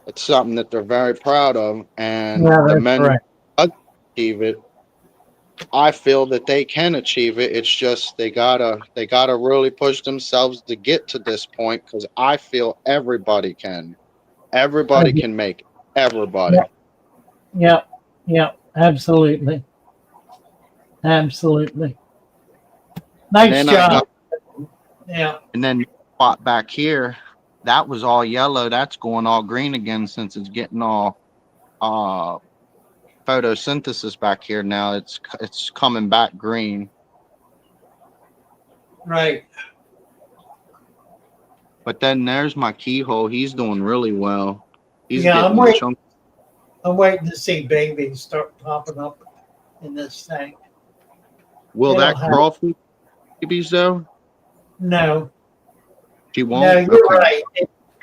it's something that they're very proud of. And Yeah, the that's men correct. that achieve it, I feel that they can achieve it. It's just they gotta really push themselves to get to this point because I feel everybody can. Everybody can make it. Everybody. Yeah, yeah, absolutely, absolutely. And Nice then I job. got Yeah, and then spot back here, that was all yellow. That's going all green again since it's getting all uh photosynthesis back here now. It's coming back green. right. But then there's my keyhole. He's doing really well. He's Yeah, getting the chunk. I'm waiting to see babies start popping up in this thing. Will It'll that happen. crawfish? babies though? No, She no, won't? you're Okay. right.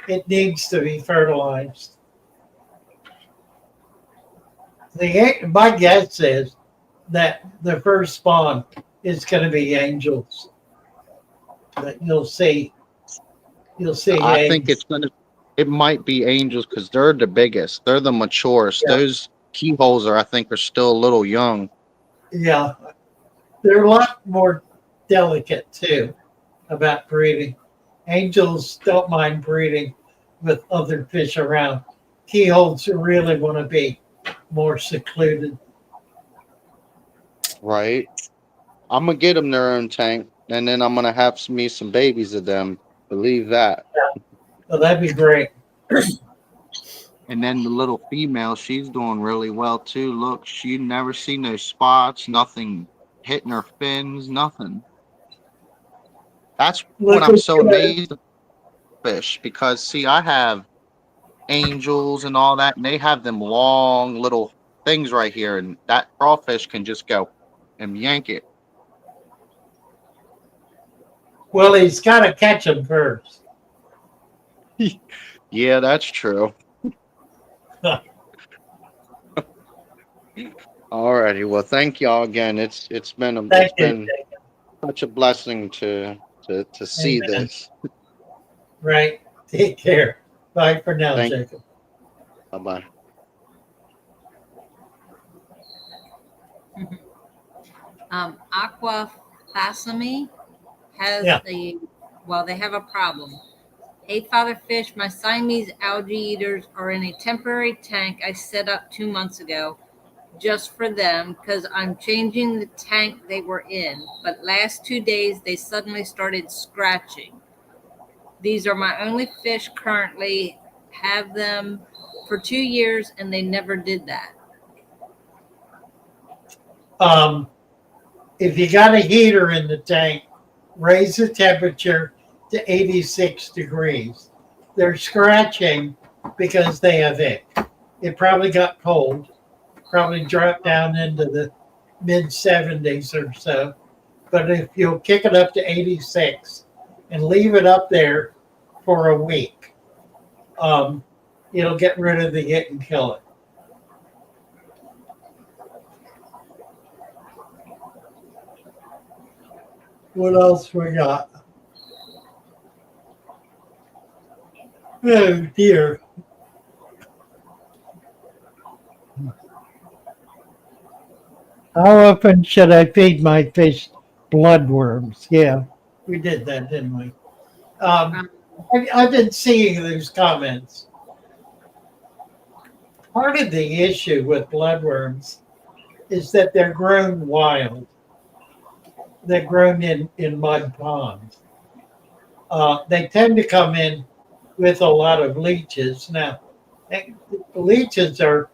It needs to be fertilized. My guess is that the first spawn is going to be angels. That you'll see I think eggs. it might be angels because they're the biggest. They're the maturest. Yeah, Those keyholes are, I think, are still a little young. yeah. They're a lot more delicate too about breeding. Angels don't mind breeding with other fish around. Keyholes really want to be more secluded. Right. I'm gonna get them their own tank, and then I'm gonna have me some babies of them. Believe that. So that'd be great. And then the little female, she's doing really well too. Look, she never seen no spots, nothing hitting her fins, nothing. That's what Look I'm what so amazed at fish because see, I have angels and all that, and they have them long little things right here, and that crawfish can just go and yank it. well, he's got to catch them first. Yeah, that's true. Alrighty, well, thank y'all again. It's Thank you. been such a blessing to see Amen. this. Right. Take care. Bye for now, Thank. Jacob. Bye bye. Aqua Fasami has Yeah. they have a problem. Hey, Father Fish, my Siamese algae eaters are in a temporary tank I set up 2 months ago just for them because I'm changing the tank they were in. But last 2 days, they suddenly started scratching. These are my only fish currently, have them for 2 years, and they never did that. If you got a heater in the tank, raise the temperature to 86 degrees. They're scratching because they have ick. It probably got cold, probably dropped down into the mid 70s or so. But if you'll kick it up to 86 and leave it up there for a week, it'll get rid of the ick and kill it. What else we got? Oh dear. How often should I feed my fish bloodworms? Yeah, we did that, didn't we? I've been seeing those comments. Part of the issue with bloodworms is that they're grown wild. They're grown in mud ponds. They tend to come in with a lot of leeches. Now, leeches are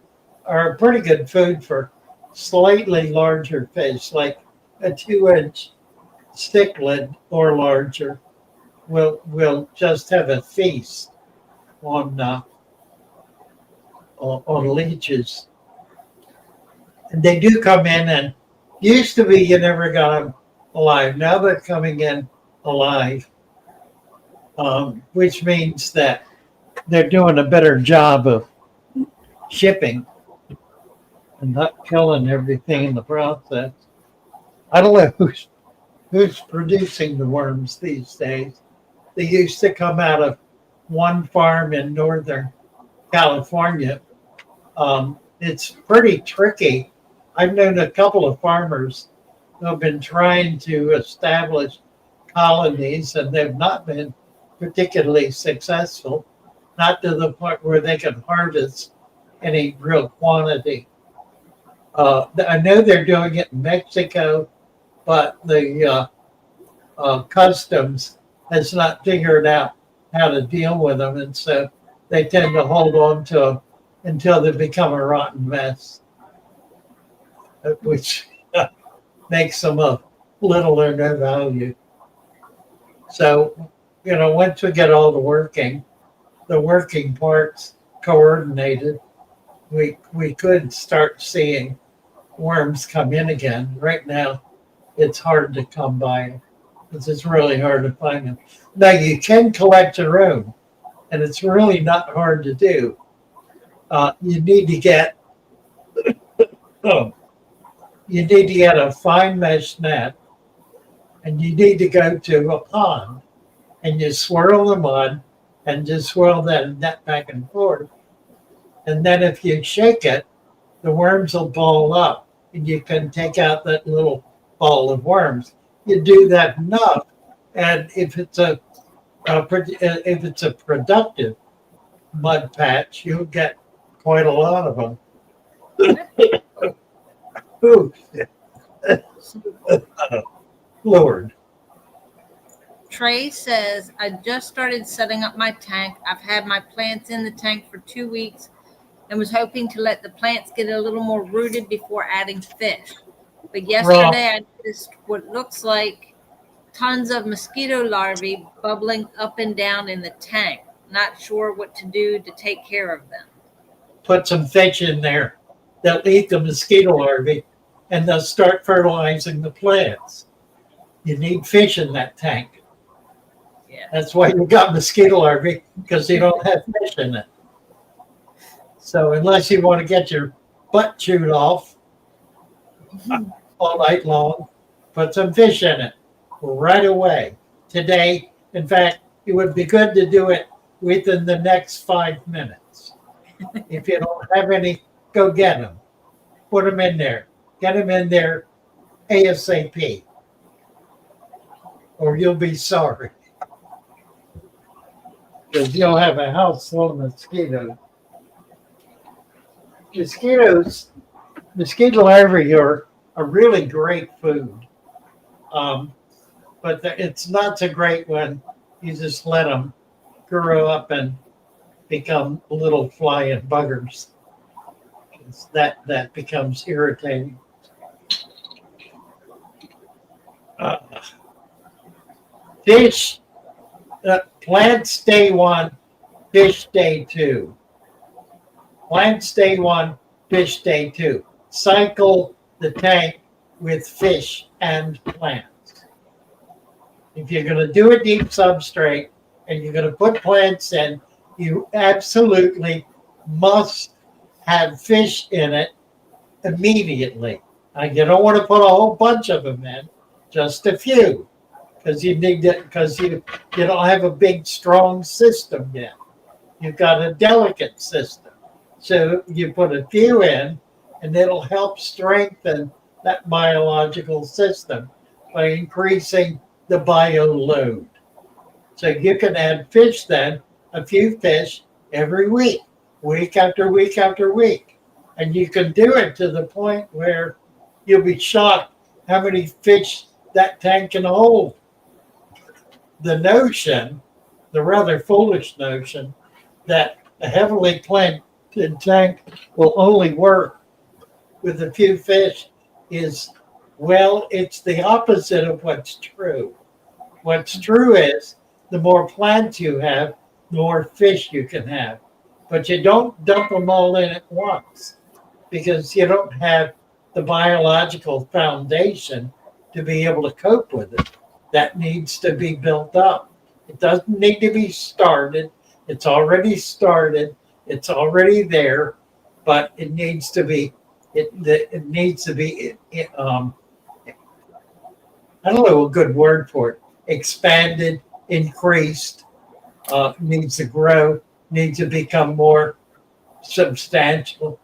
pretty good food for slightly larger fish, like a 2-inch cichlid or larger. Will just have a feast on leeches, and they do come in. And used to be you never got them alive. Now they're coming in alive, which means that they're doing a better job of shipping and not killing everything in the process. I don't know who's producing the worms these days. They used to come out of one farm in Northern California. It's pretty tricky. I've known a couple of farmers who have been trying to establish colonies, and they've not been particularly successful, not to the point where they can harvest any real quantity. I know they're doing it in Mexico, but the customs has not figured out how to deal with them, and so they tend to hold on to them until they become a rotten mess, which makes them of little or no value. So, once we get all the working parts coordinated, we could start seeing worms come in again. Right now, it's hard to come by. It's really hard to find them. Now you can collect your own, and it's really not hard to do. You need to get oh, you need to get a fine mesh net, and you need to go to a pond, and you swirl the mud, and just swirl that net back and forth. And then if you shake it, the worms will ball up, and you can take out that little ball of worms. You do that enough, and if it's a productive mud patch, you'll get quite a lot of them. Ooh, Lord. Trey says, I just started setting up my tank. I've had my plants in the tank for 2 weeks and was hoping to let the plants get a little more rooted before adding fish. But yesterday I noticed what looks like tons of mosquito larvae bubbling up and down in the tank. Not sure what to do to take care of them. Put some fish in there. They'll eat the mosquito larvae, and they'll start fertilizing the plants. You need fish in that tank. Yeah. That's why you got mosquito larvae, because you don't have fish in it. So unless you want to get your butt chewed off all night long, put some fish in it right away. Today, in fact, it would be good to do it within the next 5 minutes. If you don't have any, go get them. Put them in there. Get them in there ASAP, or you'll be sorry. Because you'll have a house full of mosquitoes. Mosquito larvae are a really great food. But it's not so great when you just let them grow up and become little flying buggers. That becomes irritating. Fish, plants day 1, fish day 2. Plants day 1, fish day 2. Cycle the tank with fish and plants. If you're going to do a deep substrate and you're going to put plants in, you absolutely must have fish in it immediately. You don't want to put a whole bunch of them in, just a few, because you don't have a big, strong system yet. You've got a delicate system. So you put a few in, and it'll help strengthen that biological system by increasing the bio load. So you can add fish then, a few fish every week, week after week after week. And you can do it to the point where you'll be shocked how many fish that tank can hold. The notion, the rather foolish notion, that a heavily planted tank will only work with a few fish is, well, it's the opposite of what's true. What's true is the more plants you have, the more fish you can have. But you don't dump them all in at once because you don't have the biological foundation to be able to cope with it. That needs to be built up. It doesn't need to be started. It's already started. It's already there, but it needs to be. It needs to be. I don't know a good word for it. Expanded, increased. Needs to grow. Needs to become more substantial.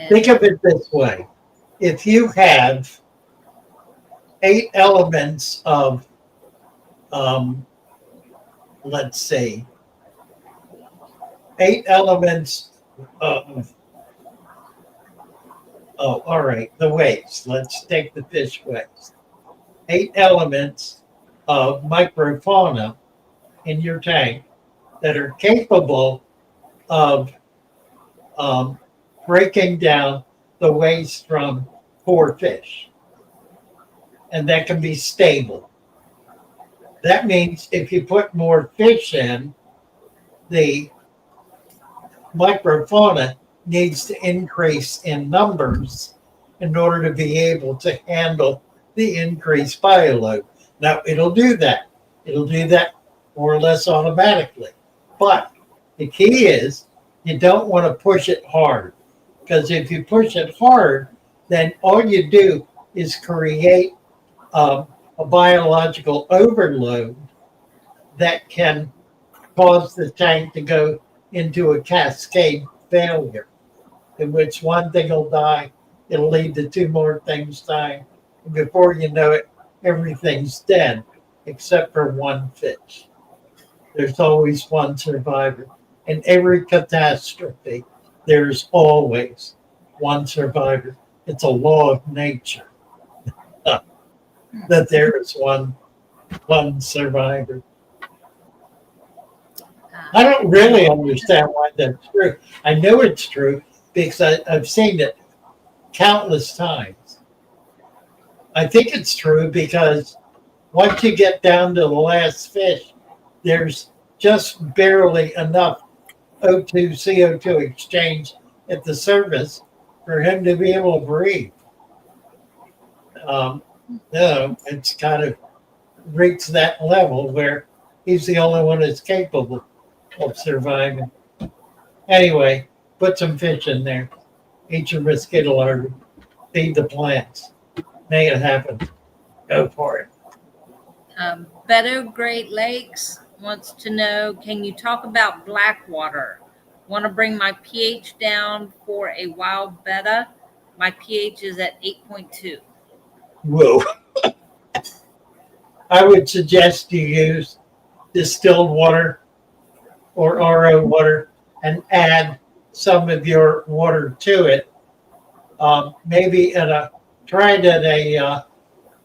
Think of it this way. If you have 8 elements of, let's see, 8 elements of, all right, the waste. Let's take the fish waste. 8 elements of microfauna in your tank that are capable of breaking down the waste from poor fish. And that can be stable. That means if you put more fish in, the microfauna needs to increase in numbers in order to be able to handle the increased bioload. Now, it'll do that. It'll do that more or less automatically. But the key is you don't want to push it hard, because if you push it hard, then all you do is create a biological overload that can cause the tank to go into a cascade failure, in which one thing will die, it'll lead to two more things dying. And before you know it, everything's dead except for one fish. There's always one survivor. In every catastrophe, there's always one survivor. It's a law of nature that there is one survivor. I don't really understand why that's true. I know it's true because I've seen it countless times. I think it's true because once you get down to the last fish, there's just barely enough O2, CO2 exchange at the surface for him to be able to breathe. It's kind of reached that level where he's the only one that's capable of surviving. Anyway, put some fish in there. Eat your mosquito larvae. Feed the plants. Make it happen. Go for it. Beto Great Lakes wants to know, can you talk about black water? Want to bring my pH down for a wild betta. My pH is at 8.2. Whoa. I would suggest you use distilled water or RO water and add some of your water to it. Maybe try it at a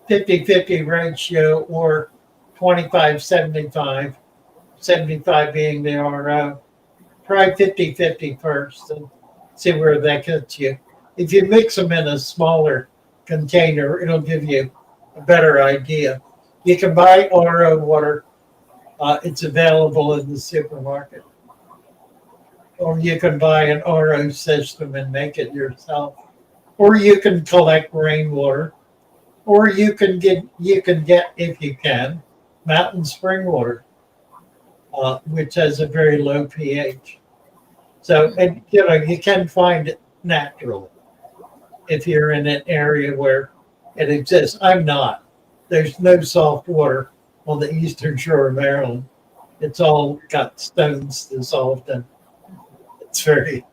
50-50 ratio or 25-75, 75 being the RO. Try 50-50 first and see where that gets you. If you mix them in a smaller container, it'll give you a better idea. You can buy RO water. It's available in the supermarket. Or you can buy an RO system and make it yourself. Or you can collect rainwater. Or you can get, if you can, mountain spring water, which has a very low pH. So, and you can find it naturally if you're in an area where it exists. I'm not. There's no soft water on the eastern shore of Maryland. It's all got stones dissolved in. It's very,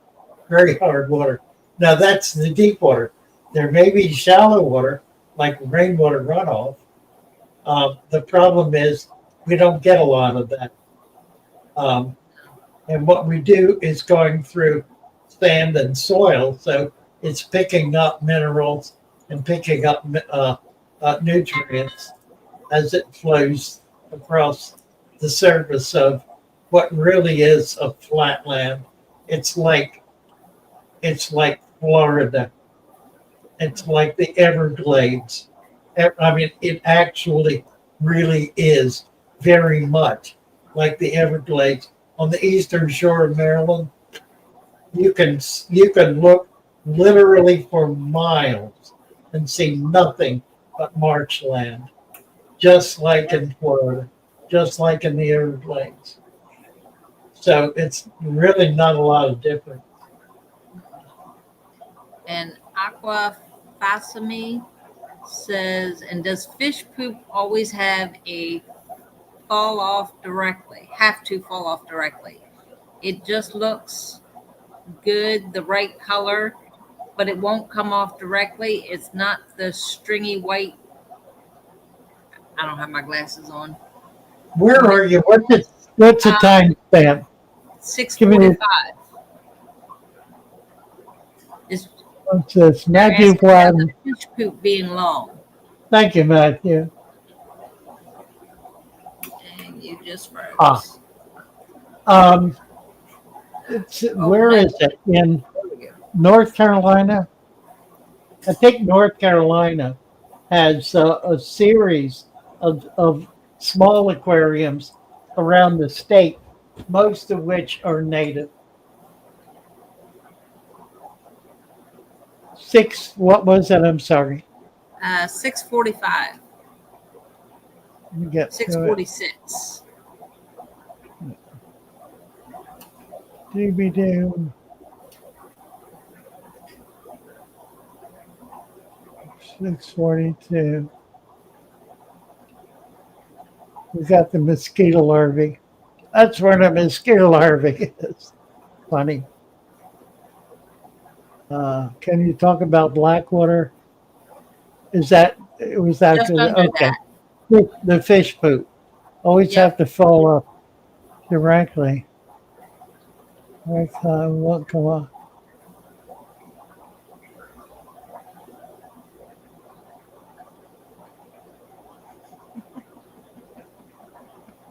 very hard water. Now that's the deep water. There may be shallow water, like rainwater runoff. The problem is we don't get a lot of that. And what we do is going through sand and soil, so it's picking up minerals and picking up nutrients as it flows across the surface of what really is a flat land. It's like Florida. It's like the Everglades. I mean, it actually really is very much like the Everglades. On the eastern shore of Maryland, you can look literally for miles and see nothing but marshland, just like in Florida, just like in the Everglades. So it's really not a lot of difference. And Aqua Fasami says, and does fish poop always have to fall off directly? It just looks good, the right color, but it won't come off directly. It's not the stringy white. I don't have my glasses on. Where are you? What's the time stamp? 6:45. It's Matthew Platten. Fish poop being long. Thank you, Matthew. And you just froze. Where is it? In North Carolina? I think North Carolina has a series of small aquariums around the state, most of which are native. 6, what was that? I'm sorry. 6:45. Let me get to it. 6:46. Doobie-doo. 6:42. We got the mosquito larvae. That's where the mosquito larvae is. Funny. Can you talk about Blackwater? Is that it was Just actually under okay? that. The fish poop always have Yep. to fall up directly. Right, won't come on.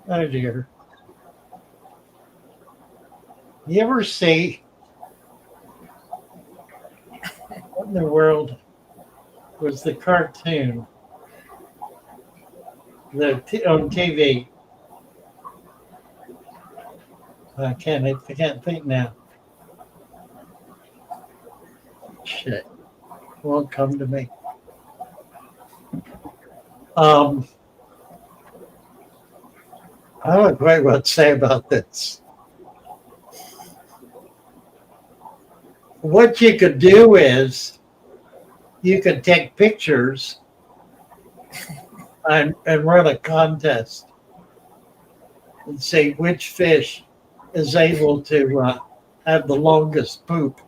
Oh dear. You ever see what in the world was the cartoon on TV? I can't think now. Shit, won't come to me. Um, I don't know quite what to say about this. What you could do is you could take pictures and run a contest and see which fish is able to have the longest poop.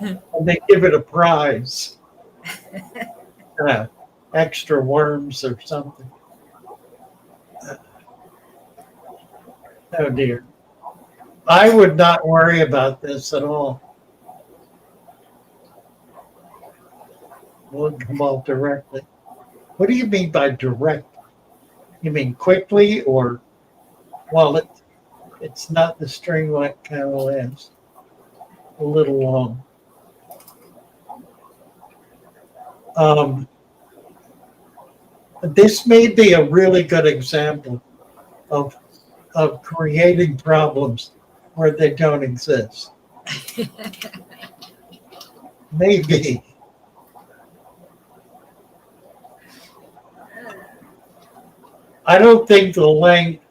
And they give it a prize, extra worms or something. Oh dear. I would not worry about this at all. We'll come off directly. What do you mean by direct? You mean quickly or well it's not the string like camel is. A little long. This may be a really good example of creating problems where they don't exist. Maybe. I don't think the length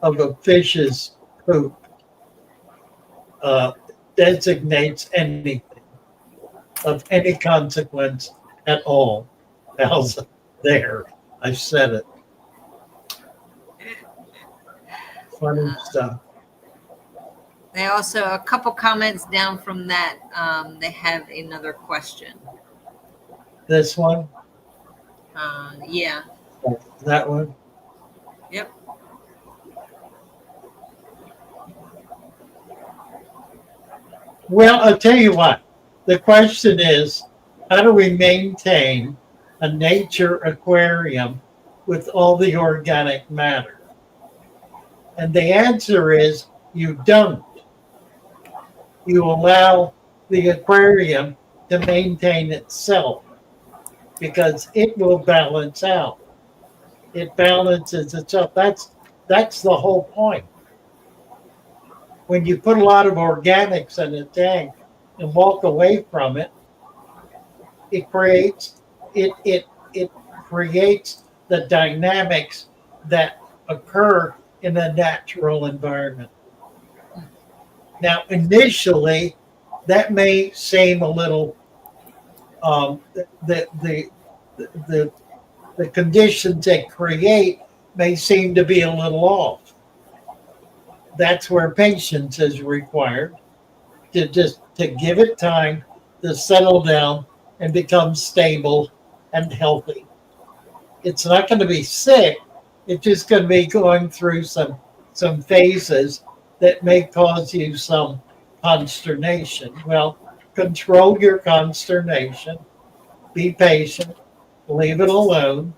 of a fish's poop designates anything of any consequence at all. How's there? I said it. Funny stuff. They also, a couple comments down from that, they have another question. This one? Yeah. That one? Yep. Well, I'll tell you what. The question is, how do we maintain a nature aquarium with all the organic matter? And the answer is you don't. You allow the aquarium to maintain itself because it will balance out. It balances itself. That's the whole point. When you put a lot of organics in a tank and walk away from it, it creates the dynamics that occur in a natural environment. Now, initially, that may seem a little the conditions they create may seem to be a little off. That's where patience is required to give it time to settle down and become stable and healthy. It's not going to be sick. It's just going to be going through some phases that may cause you some consternation. Well, control your consternation, be patient, leave it alone,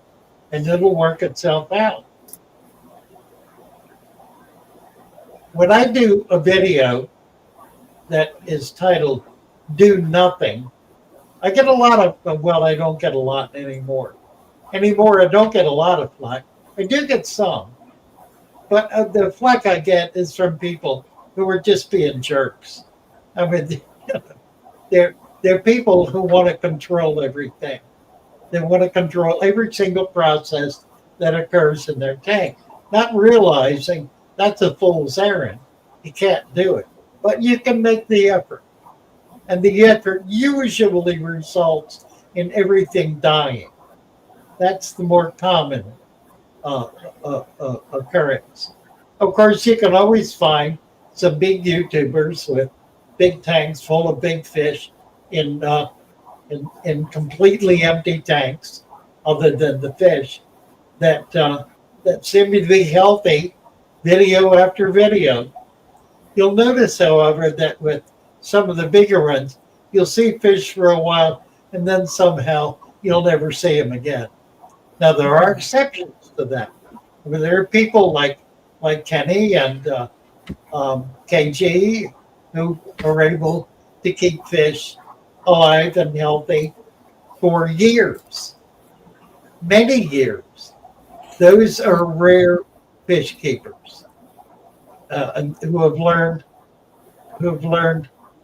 and it'll work itself out. When I do a video that is titled Do Nothing, I get a lot of, well, I don't get a lot anymore. I don't get a lot of flack. I do get some. But the flack I get is from people who are just being jerks. I mean, they're people who want to control everything. They want to control every single process that occurs in their tank, not realizing that's a fool's errand. You can't do it, but you can make the effort, and the effort usually results in everything dying. That's the more common uh, occurrence. Of course, you can always find some big YouTubers with big tanks full of big fish in in completely empty tanks, other than the fish that seem to be healthy, video after video. You'll notice, however, that with some of the bigger ones, you'll see fish for a while, and then somehow you'll never see them again. Now there are exceptions to that. I mean, there are people like Kenny and KG who are able to keep fish alive and healthy for years, many years. Those are rare fish keepers and who have learned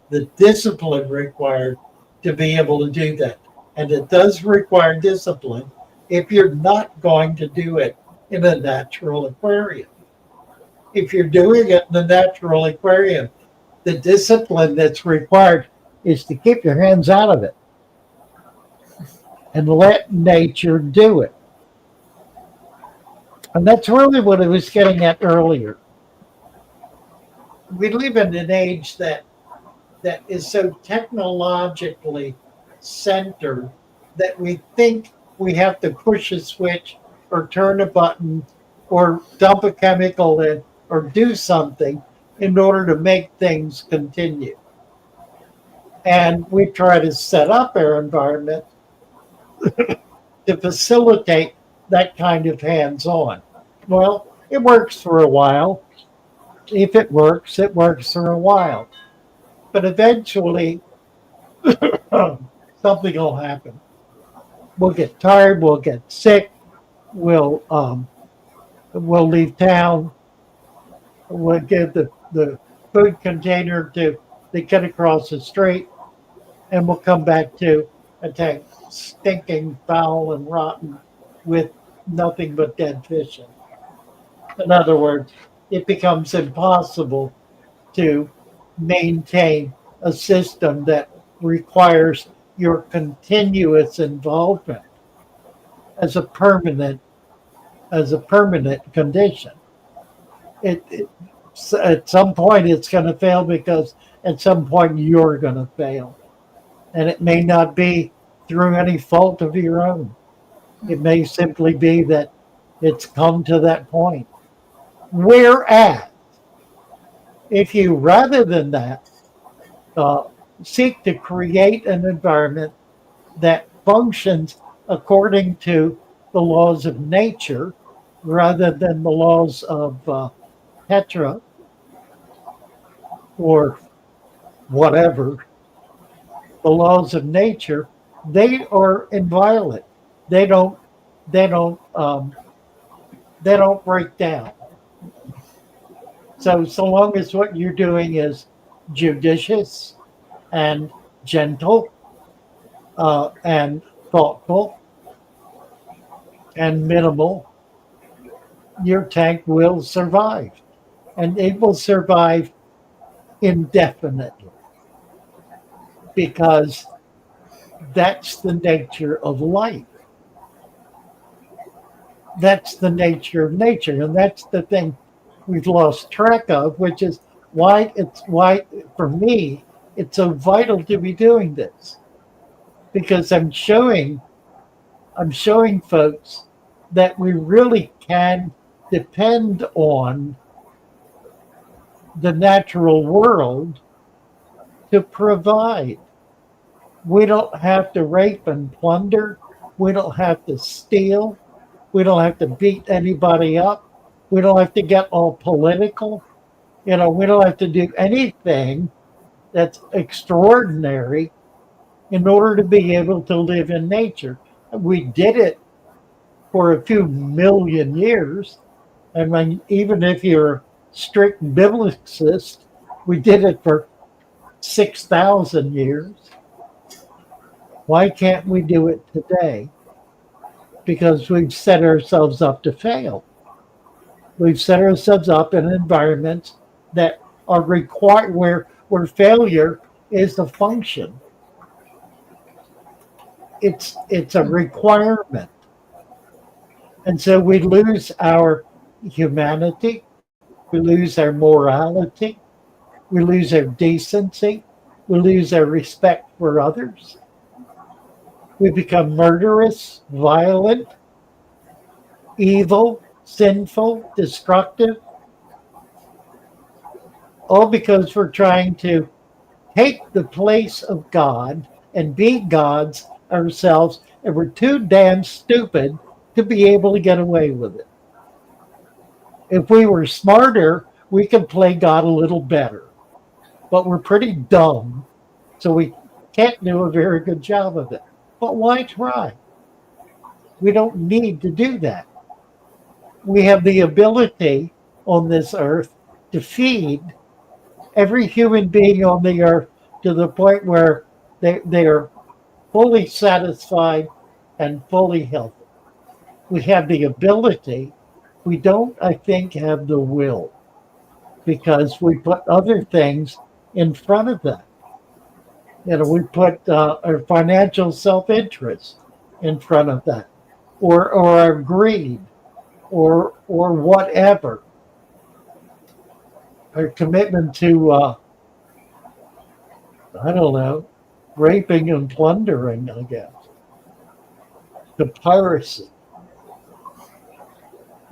the discipline required to be able to do that. And it does require discipline if you're not going to do it in a natural aquarium. If you're doing it in a natural aquarium, the discipline that's required is to keep your hands out of it and let nature do it. And that's really what I was getting at earlier. We live in an age that is so technologically centered that we think we have to push a switch or turn a button or dump a chemical in or do something in order to make things continue. And we try to set up our environment to facilitate that kind of hands-on. Well, it works for a while. If it works for a while. But eventually, something will happen. We'll get tired. We'll get sick. We'll leave town. We'll give the food container to the kid across the street, and we'll come back to a tank stinking, foul, and rotten with nothing but dead fish in it. In other words, it becomes impossible to maintain a system that requires your continuous involvement as a permanent condition. It at some point it's going to fail because at some point you're going to fail, and it may not be through any fault of your own. It may simply be that it's come to that point. Whereas, if you rather than that seek to create an environment that functions according to the laws of nature rather than the laws of Petra or whatever, the laws of nature, they are inviolate. They don't break down. So long as what you're doing is judicious and gentle and thoughtful and minimal, your tank will survive. And it will survive indefinitely because that's the nature of life. That's the nature of nature. And that's the thing we've lost track of, which is why for me it's so vital to be doing this, because I'm showing folks that we really can depend on the natural world to provide. We don't have to rape and plunder. We don't have to steal. We don't have to beat anybody up. We don't have to get all political. We don't have to do anything that's extraordinary in order to be able to live in nature. We did it for a few million years. I mean, even if you're a strict biblicist, we did it for 6,000 years. Why can't we do it today? Because we've set ourselves up to fail. We've set ourselves up in environments that are required where failure is the function. It's a requirement. And so we lose our humanity, we lose our morality, we lose our decency, we lose our respect for others. We become murderous, violent, evil, sinful, destructive, all because we're trying to take the place of God and be gods ourselves, and we're too damn stupid to be able to get away with it. If we were smarter, we could play God a little better, but we're pretty dumb, so we can't do a very good job of it. But why try? We don't need to do that. We have the ability on this earth to feed every human being on the earth to the point where they are fully satisfied and fully healthy. We have the ability. We don't, I think, have the will because we put other things in front of that. We put our financial self-interest in front of that, or our greed, or whatever. Our commitment to I don't know, raping and plundering, I guess, the piracy.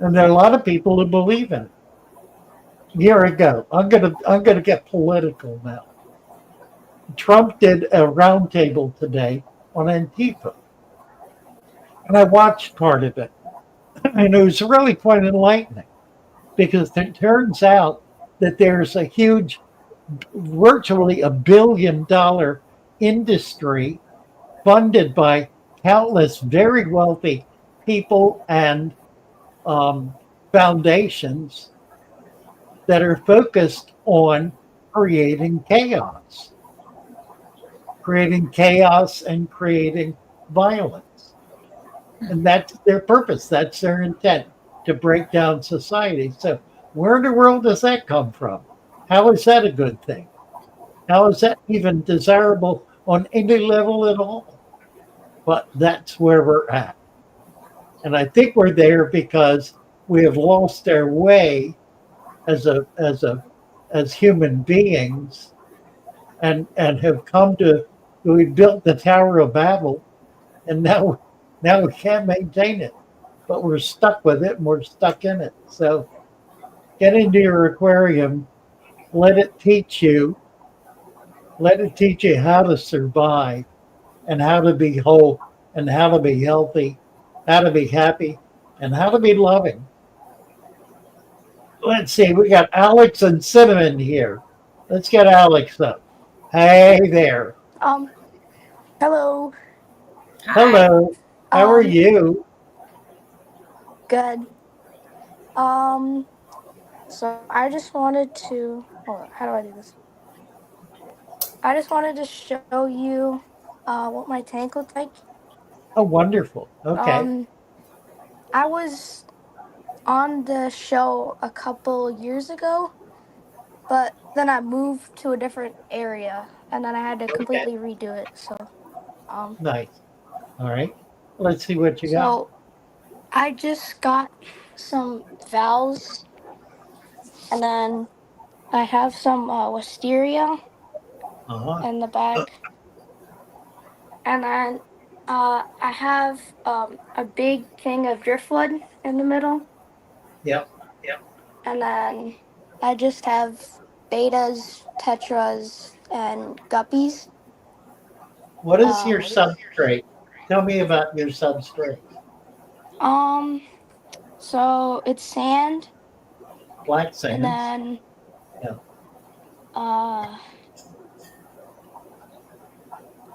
And there are a lot of people who believe in it. Here we go. I'm gonna get political now. Trump did a roundtable today on Antifa, and I watched part of it, and it was really quite enlightening because it turns out that there's a huge, virtually $1 billion industry funded by countless very wealthy people and foundations that are focused on creating chaos and creating violence. And that's their purpose, that's their intent, to break down society. So, where in the world does that come from? How is that a good thing? How is that even desirable on any level at all? But that's where we're at. And I think we're there because we have lost our way as human beings and have come to we built the Tower of Babel and now we can't maintain it. But we're stuck with it and we're stuck in it. So get into your aquarium, let it teach you, how to survive and how to be whole and how to be healthy, how to be happy, and how to be loving. Let's see, we got Alex and Cinnamon here. Let's get Alex up. Hey there. Um, hello. Hi. Hello. How are Um, you? good. Um, so I just wanted to, hold on, how do I do this? I just wanted to show you what my tank looked like. Oh, wonderful. Okay. Um, I was on the show a couple years ago, but then I moved to a different area and then I had to Okay. completely redo it. Um, Nice. All right. Let's see what you got. so I just got some valves and then I have some wisteria Uh-huh. in the back, and then I have a big thing of driftwood in the middle, Yep. and then I just have betas, tetras, and guppies. What is your Um, substrate? Tell me about your substrate. um, so it's sand, Black and sands. then Yeah. uh,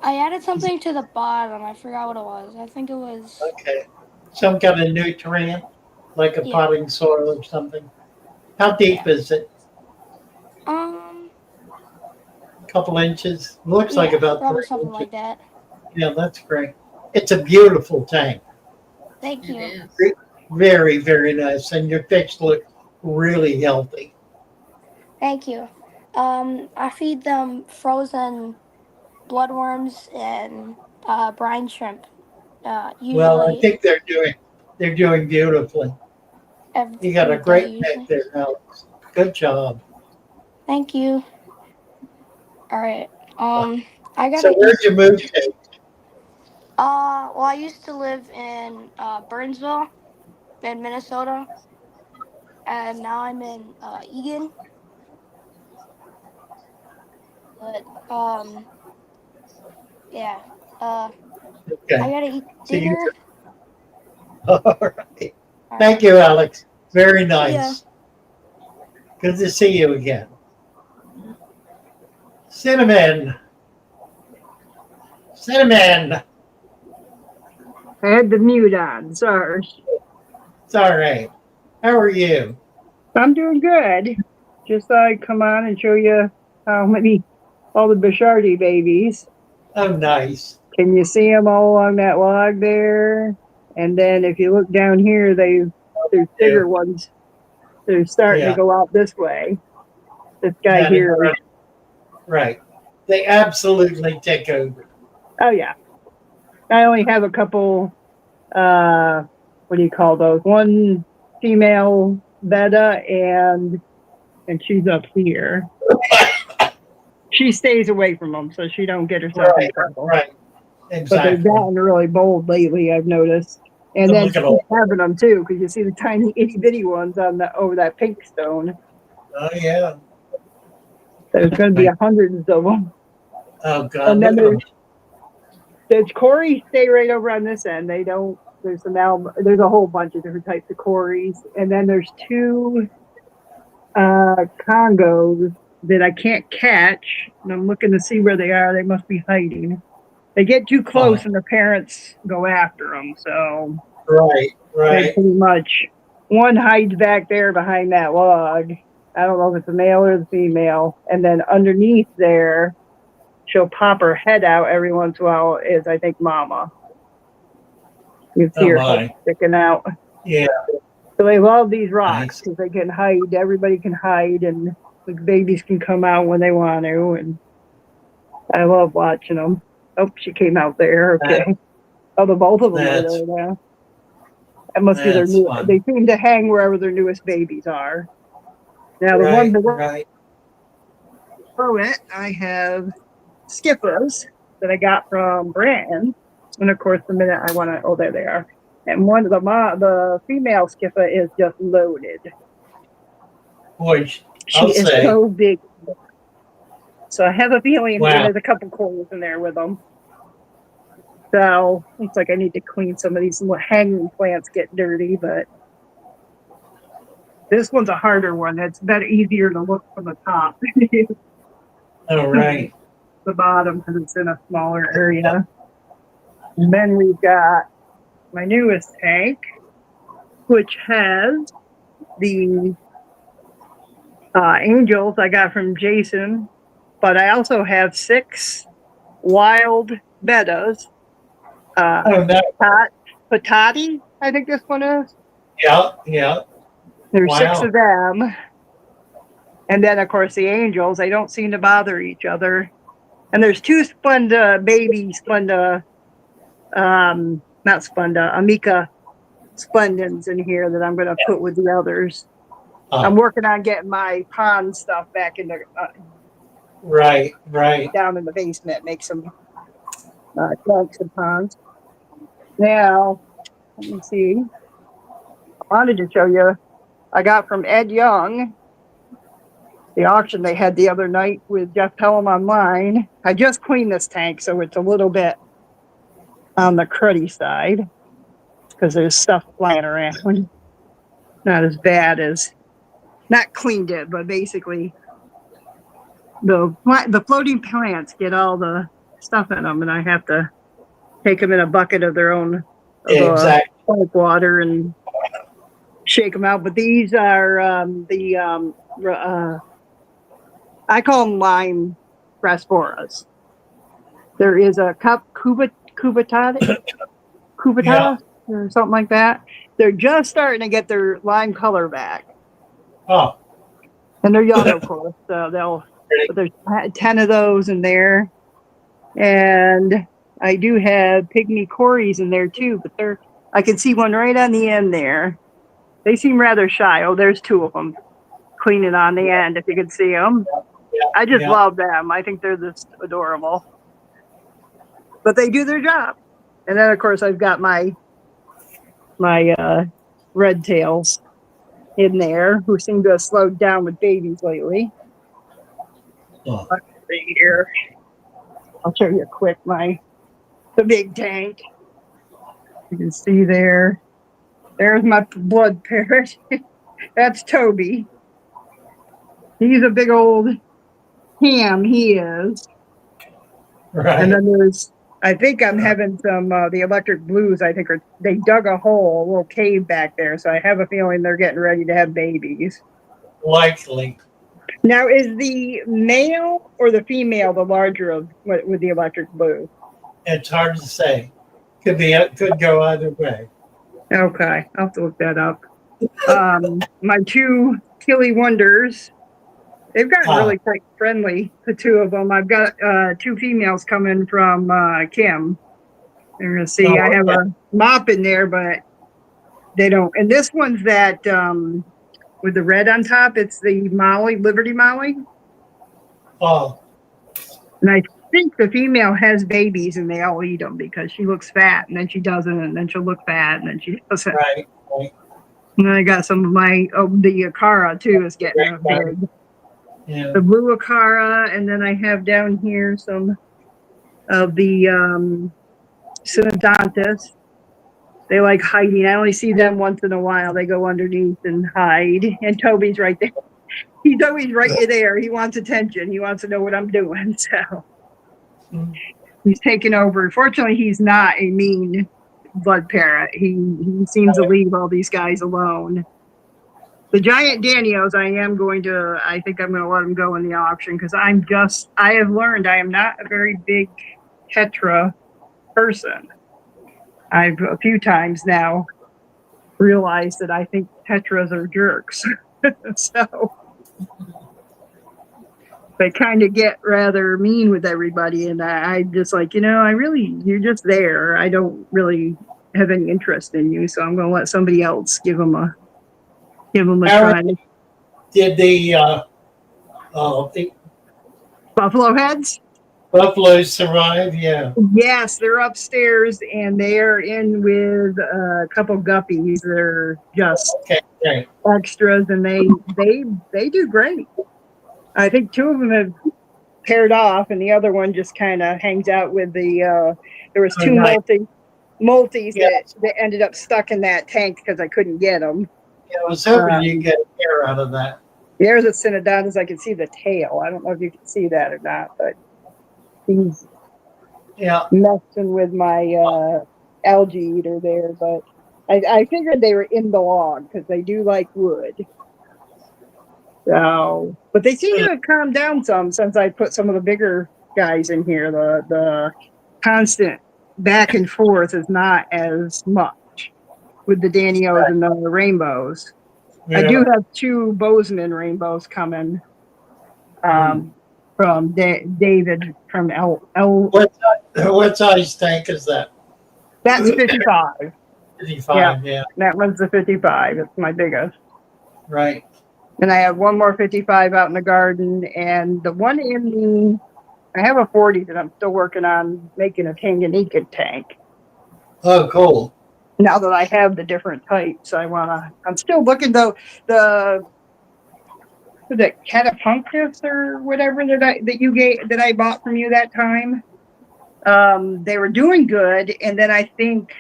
I added something to the bottom. I forgot what it was. I think it was Okay. Some kind of nutrient. like a Yeah. potting soil or something. How deep is it? Um, A couple inches? Looks like yeah, about probably 3 something inches. like that. Yeah, that's great. It's a beautiful tank. Thank It you. is. Very, very nice. And your fish look really healthy. Thank you. I feed them frozen bloodworms and brine shrimp. Well, I Usually think they're doing beautifully. You got a every day. great neck Usually. there, Alex. Good job. Thank you. All right. I So gotta where'd eat. you move to? Well, I used to live in Burnsville, in Minnesota, and now I'm in Egan. But yeah. Uh, I Okay. gotta eat So you dinner. all right. All right. Thank you, Alex. Very See ya. nice. Good to see you again. Cinnamon. Cinnamon. I had the mute on. Sorry. It's all right. How are you? I'm doing good. Just thought I'd come on and show you how many, all the Bishardi babies. Oh, nice. Can you see them all along that log there? And then if you look down here, there's Yeah. bigger ones. They're starting to Yeah. go out this way. This guy That here. incredible. Right. They absolutely take over. Oh yeah. I only have a couple. What do you call those? One female betta and she's up here. She stays away from them so she don't get herself in Right. trouble. Right. But they've Exactly. gotten really bold lately, I've noticed. And So then look she's at all. having them too, because you see the tiny itty bitty ones on the over that pink stone. Oh, yeah. There's going to be hundreds of them. Oh, God. And then Look at them. there's Corys stay right over on this end. They don't. There's there's a whole bunch of different types of Corys, and then there's two Congos that I can't catch, and I'm looking to see where they are. They must be hiding. They get too close, and their parents go after them. So Right. they Right. pretty much one hides back there behind that log. I don't know if it's a male or the female, and then underneath there, she'll pop her head out every once in a while. Is I think Mama. You can see her head sticking out. Yeah. So they love these rocks Nice. because they can hide. Everybody can hide, and the babies can come out when they want to. And I love watching them. Oh, she came out there. Okay. Oh, the both of them are there now. That must be their new. Fun. They seem to hang wherever their newest babies are. Now the Right. one Right. below it, I have skippers that I got from Brandon, and of course, the minute I want to, oh, there they are. And one of the female skipper is just loaded. Boy, She is so big. So I have a feeling there's a couple coals in there with them. So looks like I need to clean some of these hanging plants get dirty, but this one's a harder one. It's better, easier to look from the top. All right. The bottom because it's in a smaller area. And then we've got my newest tank, which has the angels I got from Jason, but I also have 6 wild bettas. Patati, I think this one is. Yeah, yeah. There's 6 of them. And then, of course, the angels, they don't seem to bother each other. And there's 2 baby not Splenda, Amica splendens in here that I'm going to put with the others. I'm working on getting my pond stuff back in the right down in the basement, make some tanks and ponds. Now, let me see. I wanted to show you. I got from Ed Young the auction they had the other night with Jeff Pelham online. I just cleaned this tank, so it's a little bit on the cruddy side because there's stuff flying around. Not as bad as, not cleaned it, but basically the floating plants get all the stuff in them, and I have to take them in a bucket of their own pipe water and shake them out. But these are I call them lime rasporas. There is a cubatata or something like that. They're just starting to get their lime color back. Oh, And they're young, of course. So but there's 10 of those in there. And I do have pygmy cories in there too, but I can see one right on the end there. They seem rather shy. Oh, there's 2 of them cleaning on the end, if you could see them. I just love them. I think they're just adorable. But they do their job. And then, of course, I've got my red tails in there, who seem to have slowed down with babies lately. oh. Let's see here. I'll show you quick the big tank. You can see there. There's my blood parrot. That's Toby. He's a big old ham, he is. Right. And then I think I'm having some, the electric blues, I think, they dug a hole, a little cave back there. So I have a feeling they're getting ready to have babies. Likely. Now, is the male or the female the larger with the electric blue? It's hard to say. Could go either way. Okay, I'll have to look that up. My 2 Killy Wonders, they've gotten really quite friendly, the 2 of them. I've got 2 females coming from Kim. You're going to see I have a mop in there, but they don't. And this one's that with the red on top, it's the Liberty Molly. Oh. And I think the female has babies and they all eat them because she looks fat and then she doesn't, and then she'll look fat and then she doesn't. Right. And then I got some of the Akara too is getting big. Yeah. The blue Akara, and then I have down here some of the Synodontis. They like hiding. I only see them once in a while. They go underneath and hide. And Toby's right there. He's always right there. He wants attention. He wants to know what I'm doing. So he's taking over. Fortunately, he's not a mean blood parrot. He seems to leave all these guys alone. The giant Danios, I think I'm going to let them go in the auction because I have learned I am not a very big Tetra person. I've a few times now realized that I think Tetras are jerks. So they kind of get rather mean with everybody. And I just like, you're just there. I don't really have any interest in you. So I'm going to let somebody else give them a try. Did the Buffalo heads? buffaloes survive? Yeah. Yes, they're upstairs and they're in with a couple guppies. They're just extras and they do great. I think 2 of them have paired off and the other one just kind of hangs out with there was 2 multis that ended up stuck in that tank because I couldn't get them. Yeah, I was hoping you could get a pair out of that. There's a Synodontis. I can see the tail. I don't know if you can see that or not, but he's messing with my algae eater there. But I figured they were in the log because they do like wood. So, but they seem to have calmed down some since I put some of the bigger guys in here. The constant back and forth is not as much with the Danios and the rainbows. Yeah. I do have 2 Bozeman rainbows coming from David from L. What size tank is that? That's 55. 55, yeah. That one's the 55. It's my biggest. Right. And I have one more 55 out in the garden, and the one I have a 40 that I'm still working on making a Tanganyika tank. Oh, cool. Now that I have the different types, I'm still looking though, the Catapunctus or whatever that I bought from you that time. They wwere doing good. And then I think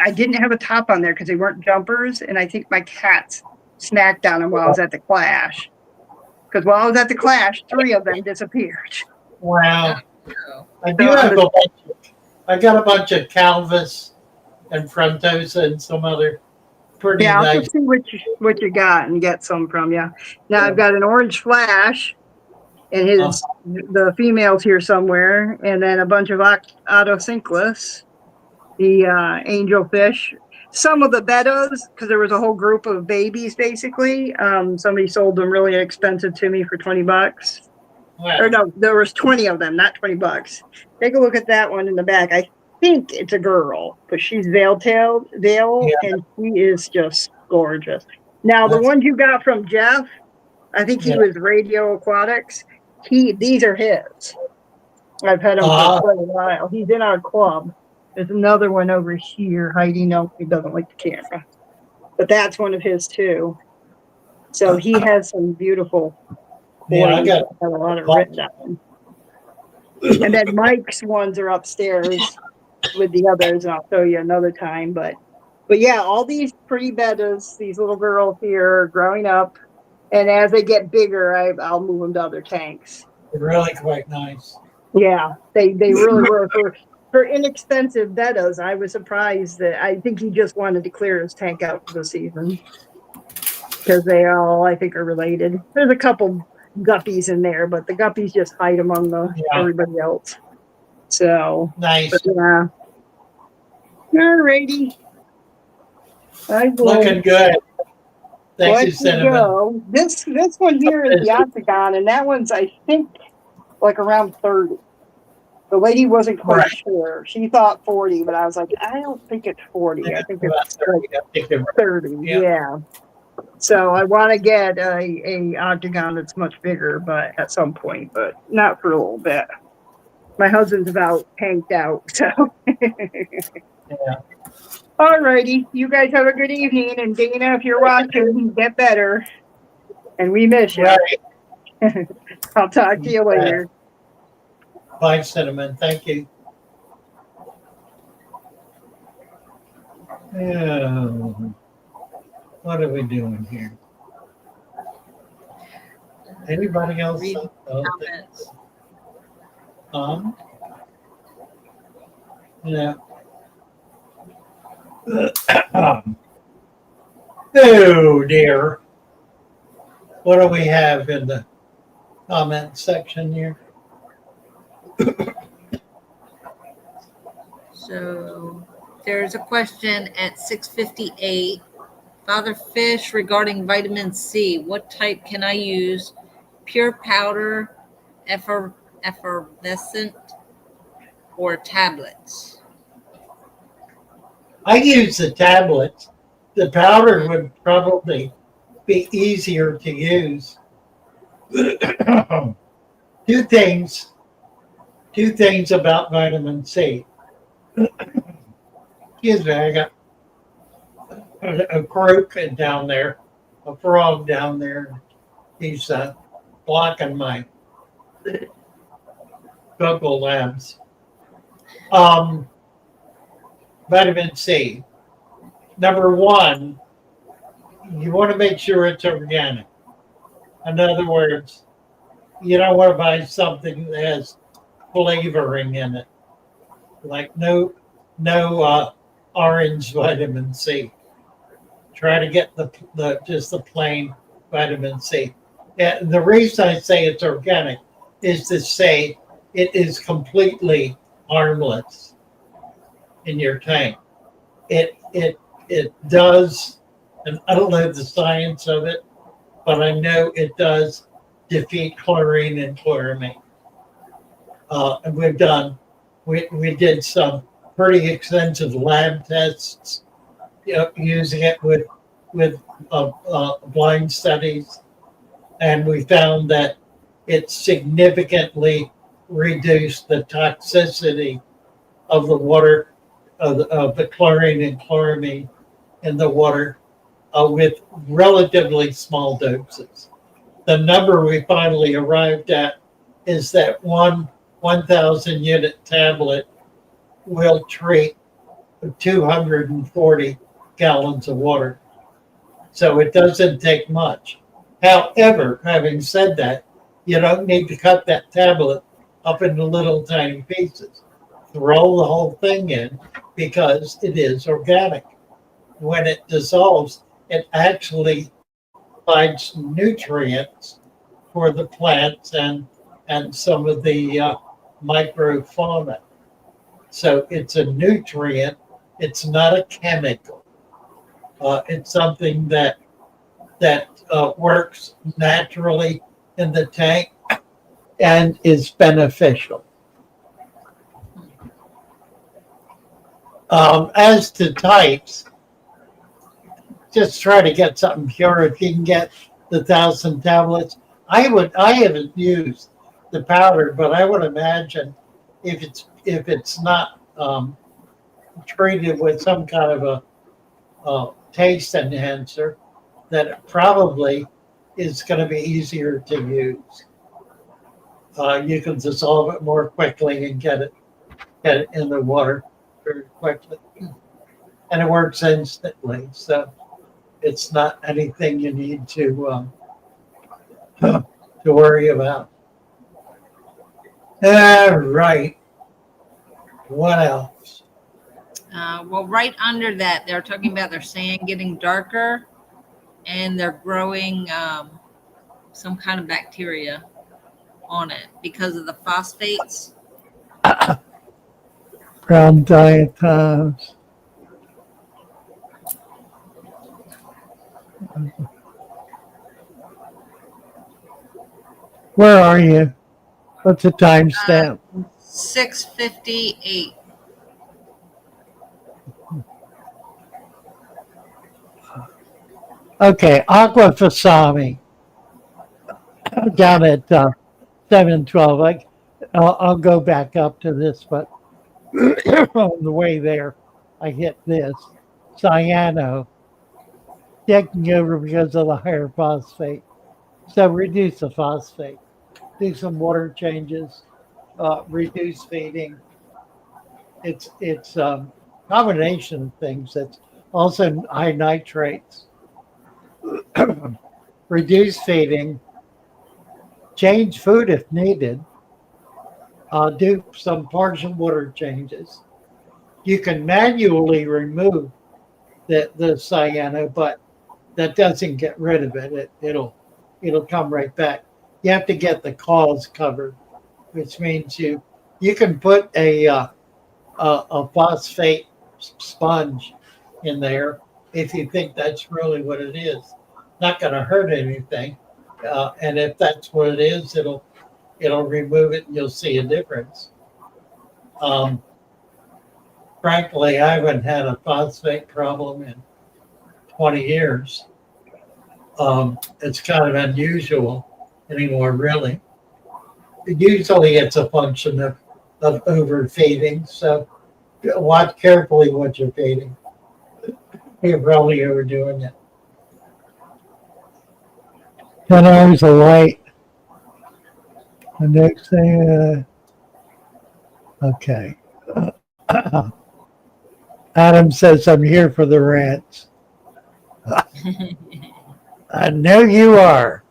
I didn't have a top on there because they weren't jumpers. And I think my cats snacked on them while I was at the clash. Because while I was at the clash, 3 of them disappeared. Wow. I got a bunch of Calvus and Frontosa and some other pretty Yeah, I'll nice. just see what you got and get some from you. Now I've got an orange flash, and the female's here somewhere, and then a bunch of autocinchus, the angelfish. Some of the bettas, because there was a whole group of babies basically. Somebody sold them really expensive to me for $20. Wow. Or no, there was 20 of them, not $20. Take a look at that one in the back. I think it's a girl, but she's veil, and she is just gorgeous. Now, the ones you got from Jeff, I think he was Radio Aquatics. These are his. I've had him for quite a while. He's in our club. There's another one over here hiding. No, he doesn't like the camera. But that's one of his too. So he has some beautiful Yeah, I got a lot of written down. And then Mike's ones are upstairs with the others, and I'll show you another time. But yeah, all these pretty bettas, these little girls here are growing up, and as they get bigger, I'll move them to other tanks. They're really quite nice. Yeah, they really were for inexpensive bettas. I was surprised that I think he just wanted to clear his tank out for the season because they all I think are related. There's a couple guppies in there, but the guppies just hide among everybody else. So nice. Yeah. Alrighty. Looking good. Thank you, Cinnamon. This one here is the octagon, and that one's I think like around 30. The lady wasn't quite sure. She thought 40, but I was like, I don't think it's 40. I think it's 30. Yeah. So I want to get a octagon that's much bigger, but at some point, but not for a little bit. My husband's about tanked out, so. Yeah. All righty. You guys have a good evening, and Dana, if you're watching, get better. And we miss you. Right. I'll talk to you later. Bye, Cinnamon. Thank you. What are we doing here? Anybody else? Yeah. Oh dear. What do we have in the comment section here? So there's a question at 6:58. Father Fish, regarding vitamin C, what type can I use? Pure powder, effervescent, or tablets? I use the tablets. The powder would probably be easier to use. Two things about vitamin C. Excuse me, I got a croak down there, a frog down there. He's blocking my vocal labs. Vitamin C. Number one, you want to make sure it's organic. In other words, you don't want to buy something that has flavoring in it, like no orange vitamin C. Try to get the just the plain vitamin C. And the reason I say it's organic is to say it is completely harmless in your tank. It does, and I don't know the science of it, but I know it does defeat chlorine and chloramine. And we did some pretty extensive lab tests, using it with blind studies, and we found that it significantly reduced the toxicity of the water, of the chlorine and chloramine in the water, with relatively small doses. The number we finally arrived at is that 1,000 unit tablet will treat 240 gallons of water. So it doesn't take much. However, having said that, you don't need to cut that tablet up into little tiny pieces. Throw the whole thing in because it is organic. when it dissolves, it actually provides nutrients for the plants and some of the microfauna. So it's a nutrient. It's not a chemical. It's something that works naturally in the tank and is beneficial. As to types, just try to get something pure. If you can get the 1,000 tablets, I haven't used the powder, but I would imagine if it's not treated with some kind of a taste enhancer, that it probably is going to be easier to use. You can dissolve it more quickly and get it in the water very quickly, and it works instantly. So it's not anything you need to to worry about. All right. What else? Well, right under that, they're talking about their sand getting darker and they're growing some kind of bacteria on it because of the phosphates. Brown diet times. Where are you? What's the timestamp? 6:58. Okay, Aqua Fasami down at 712. I'll go back up to this, but on the way there, I hit this cyano taking over because of the higher phosphate. So reduce the phosphate, do some water changes, reduce feeding. It's combination of things. It's also high nitrates. Reduce feeding, change food if needed, do some partial water changes. You can manually remove the cyano, but that doesn't get rid of it. It'll come right back. You have to get the cause covered, which means you can put a phosphate sponge in there if you think that's really what it is. Not going to hurt anything, and if that's what it is, it'll remove it, and you'll see a difference. Um, Frankly, I haven't had a phosphate problem in 20 years. It's kind of unusual anymore, really. Usually it's a function of overfeeding. So watch carefully what you're feeding. You're probably overdoing it. 10 hours of light. The next thing, okay. Adam says, I'm here for the rants. I know you are.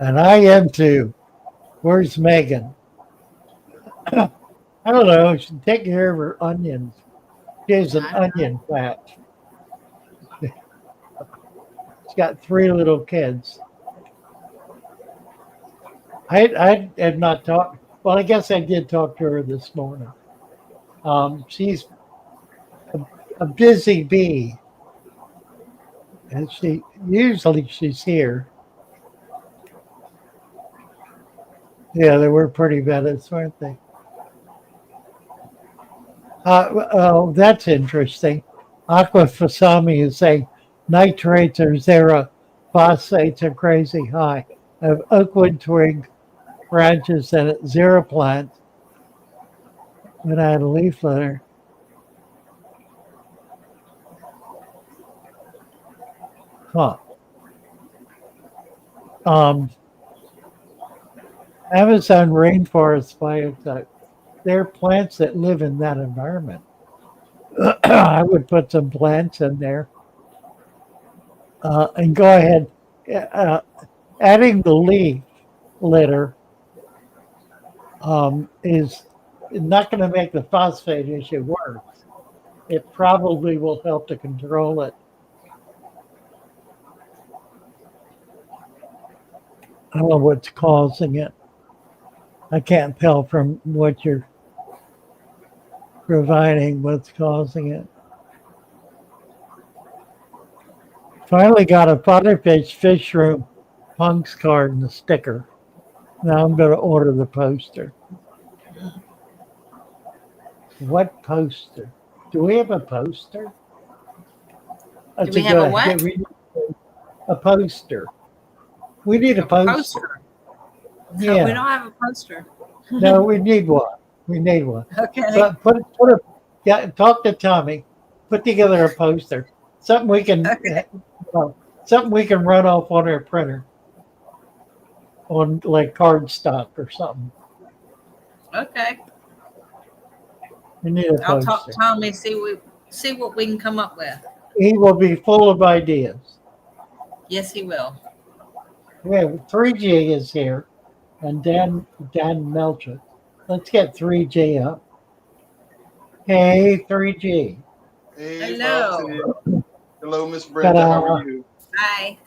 And I am too. Where's Megan? I don't know. She's taking care of her onions. She has an onion patch. She's got 3 little kids. I had not talked. Well, I guess I did talk to her this morning. She's a busy bee, and she's here. Yeah, they were pretty venomous, weren't they? Oh, that's interesting. Aqua Fasami is saying nitrates are zero, phosphates are crazy high. Of oakwood twig branches and at zero plant. When I had a leaf litter. Huh. Amazon rainforest biotype. They're plants that live in that environment. I would put some plants in there and go ahead. Adding the leaf litter is not going to make the phosphate issue worse. It probably will help to control it I don't know what's causing it. I can't tell from what you're providing what's causing it. Finally got a Fatherfish Fish Room Punks card and a sticker. Now I'm going to order the poster. What poster? Do we have a poster? Do we have a what? We need a poster. We need a poster. No, Yeah. we don't have a poster. No, we need one. We need one. Okay. But talk to Tommy. Put together a poster. Something we can something we can run off on our printer. On like cardstock or something. Okay. We need a I'll poster. talk to Tommy, see what we can come up with. He will be full of ideas. Yes, he will. We have 3G is here, and Dan Melcher. Let's get 3G up. Hey, 3G. Hey, Hello. Foxy. Hello, Miss Brenda. Ta-da. How are you? Hi.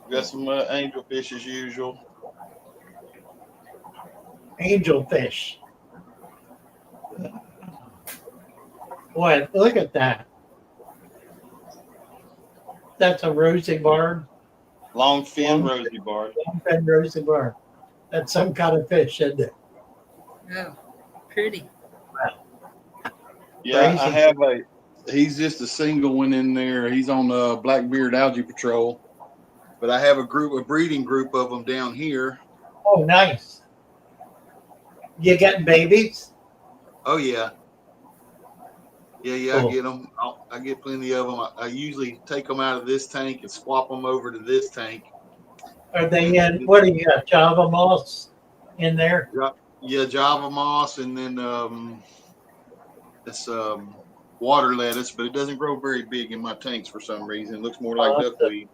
Got some angelfish as usual. Angelfish. Boy, look at that. That's a rosy barb. Long fin rosy barb. Long fin rosy barb. That's some kind of fish, isn't it? Oh, pretty. Yeah, Crazy. I have he's just a single one in there. He's on Blackbeard Algae Patrol. But I have a breeding group of them down here. Oh, nice. You getting babies? Oh, yeah. Yeah, Cool. I get them. I get plenty of them. I usually take them out of this tank and swap them over to this tank. Are they in, what do you got, Java moss in there? Yeah, Java moss, and then this water lettuce, but it doesn't grow very big in my tanks for some reason. It looks more like duckweed.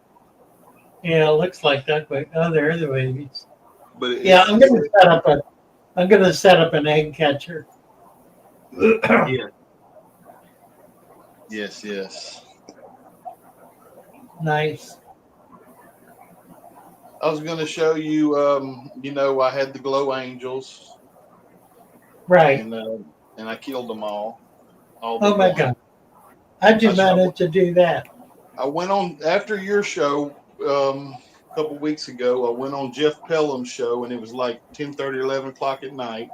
Yeah, it looks like duckweed. Oh, there are the babies. But yeah, I'm gonna set up an egg catcher. Yeah. Yes. Nice. I was going to show you. I had the glow angels, Right. and I killed them all. Oh my God! How'd you manage to do that? I went on after your show a couple weeks ago. I went on Jeff Pelham's show, and it was like 10:30, 11 o'clock at night.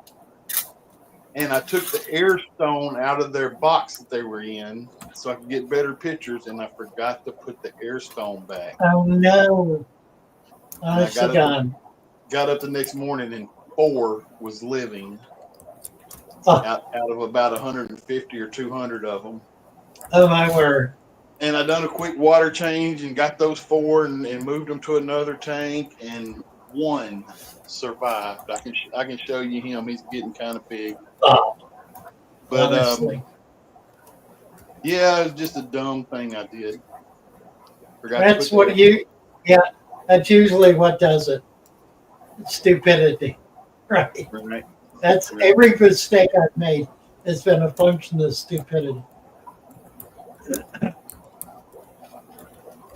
And I took the air stone out of their box that they were in so I could get better pictures, and I forgot to put the air stone back. Oh no! I got up the next morning, and 4 was living out of about 150 or 200 of them. Oh my word! And I done a quick water change and got those 4 and moved them to another tank, and 1 survived. I can show you him. He's getting kind of big. Oh, but yeah, it was just a dumb thing I did. That's usually what does it. Stupidity. Right. That's every mistake I've made has been a function of stupidity.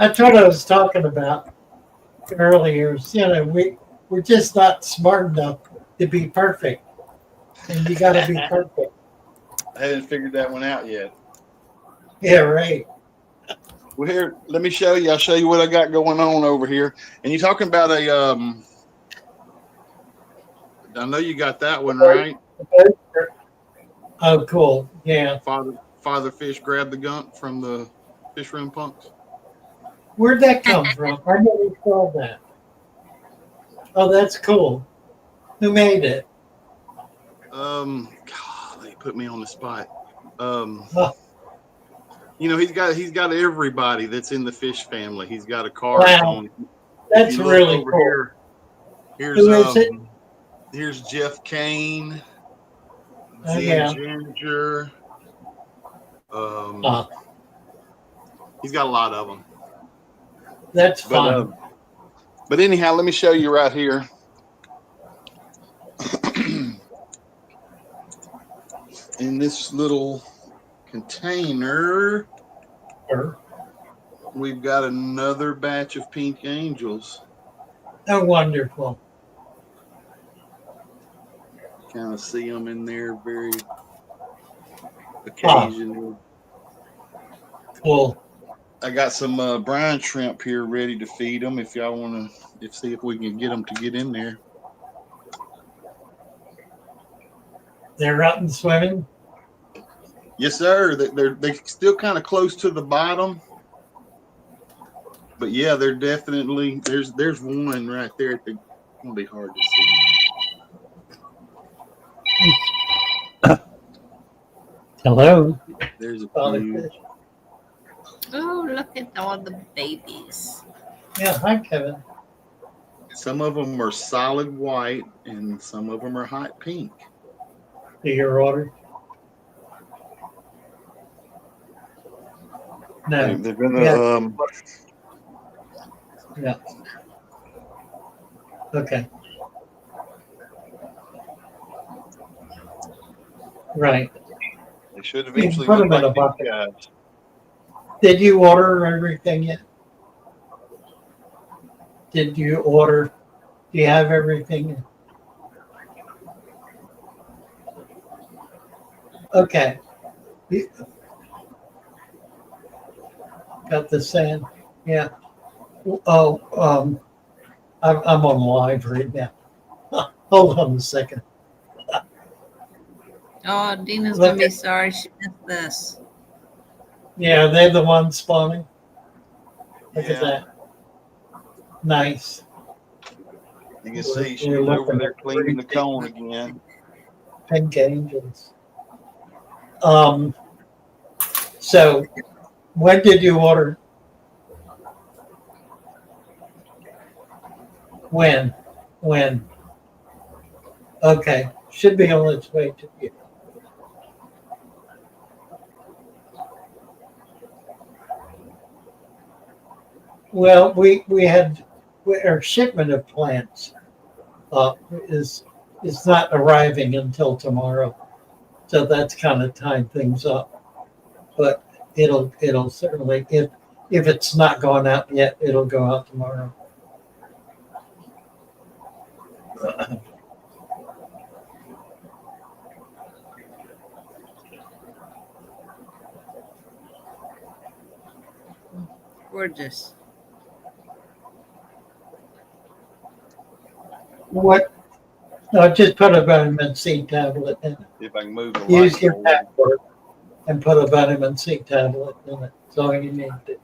That's what I was talking about earlier. We're just not smart enough to be perfect. And you got to be perfect. I haven't figured that one out yet. Yeah, right. Well, here, let me show you. I'll show you what I got going on over here. And you're talking about I know you got that one, right? Oh, cool. Yeah. Father Fish grabbed the gunk from the fish room punks. Where'd that come from? I never saw that. Oh, that's cool. Who made it? God, they put me on the spot. He's got everybody that's in the fish family. He's got a card on. That's really cool. Who is it? Here's Jeff Kane, Ginger. He's got a lot of them. That's fun. But anyhow, let me show you right here. In this little container, we've got another batch of pink angels. Oh, wonderful. Kind of see them in there very occasionally. Cool. I got some brine shrimp here ready to feed them. If y'all want to, see if we can get them to get in there. They're out and swimming. Yes, sir. They're still kind of close to the bottom, but yeah, they're definitely there's one right there. It's gonna be hard to see. Hello. There's a Father few. fish. Oh, look at all the babies. Yeah, hi, Kevin. Some of them are solid white, and some of them are hot pink. Do your order? No. They've been Yeah. Okay. Right. They should You eventually put look them in like a these bucket. guys. Did you order everything yet? Did you order? Do you have everything? Okay. Got the sand. Yeah. Oh, I'm on live right now. Hold on a second. Oh, Dina's Look gonna be at- sorry she missed this. Yeah, they're the ones spawning. Look Yeah. at that. Nice. You can see We're she's looking over there at cleaning the three cone again. pink angels. So when did you order? When? Okay. Should be on its way to you. Well, we had our shipment of plants is not arriving until tomorrow, so that's kind of tied things up. But it'll certainly, if it's not gone out yet, it'll go out tomorrow. Gorgeous. What? No, just put a vitamin C tablet in it. See if I can move the Use light your forward. tablet and put a vitamin C tablet in it. That's all you need to.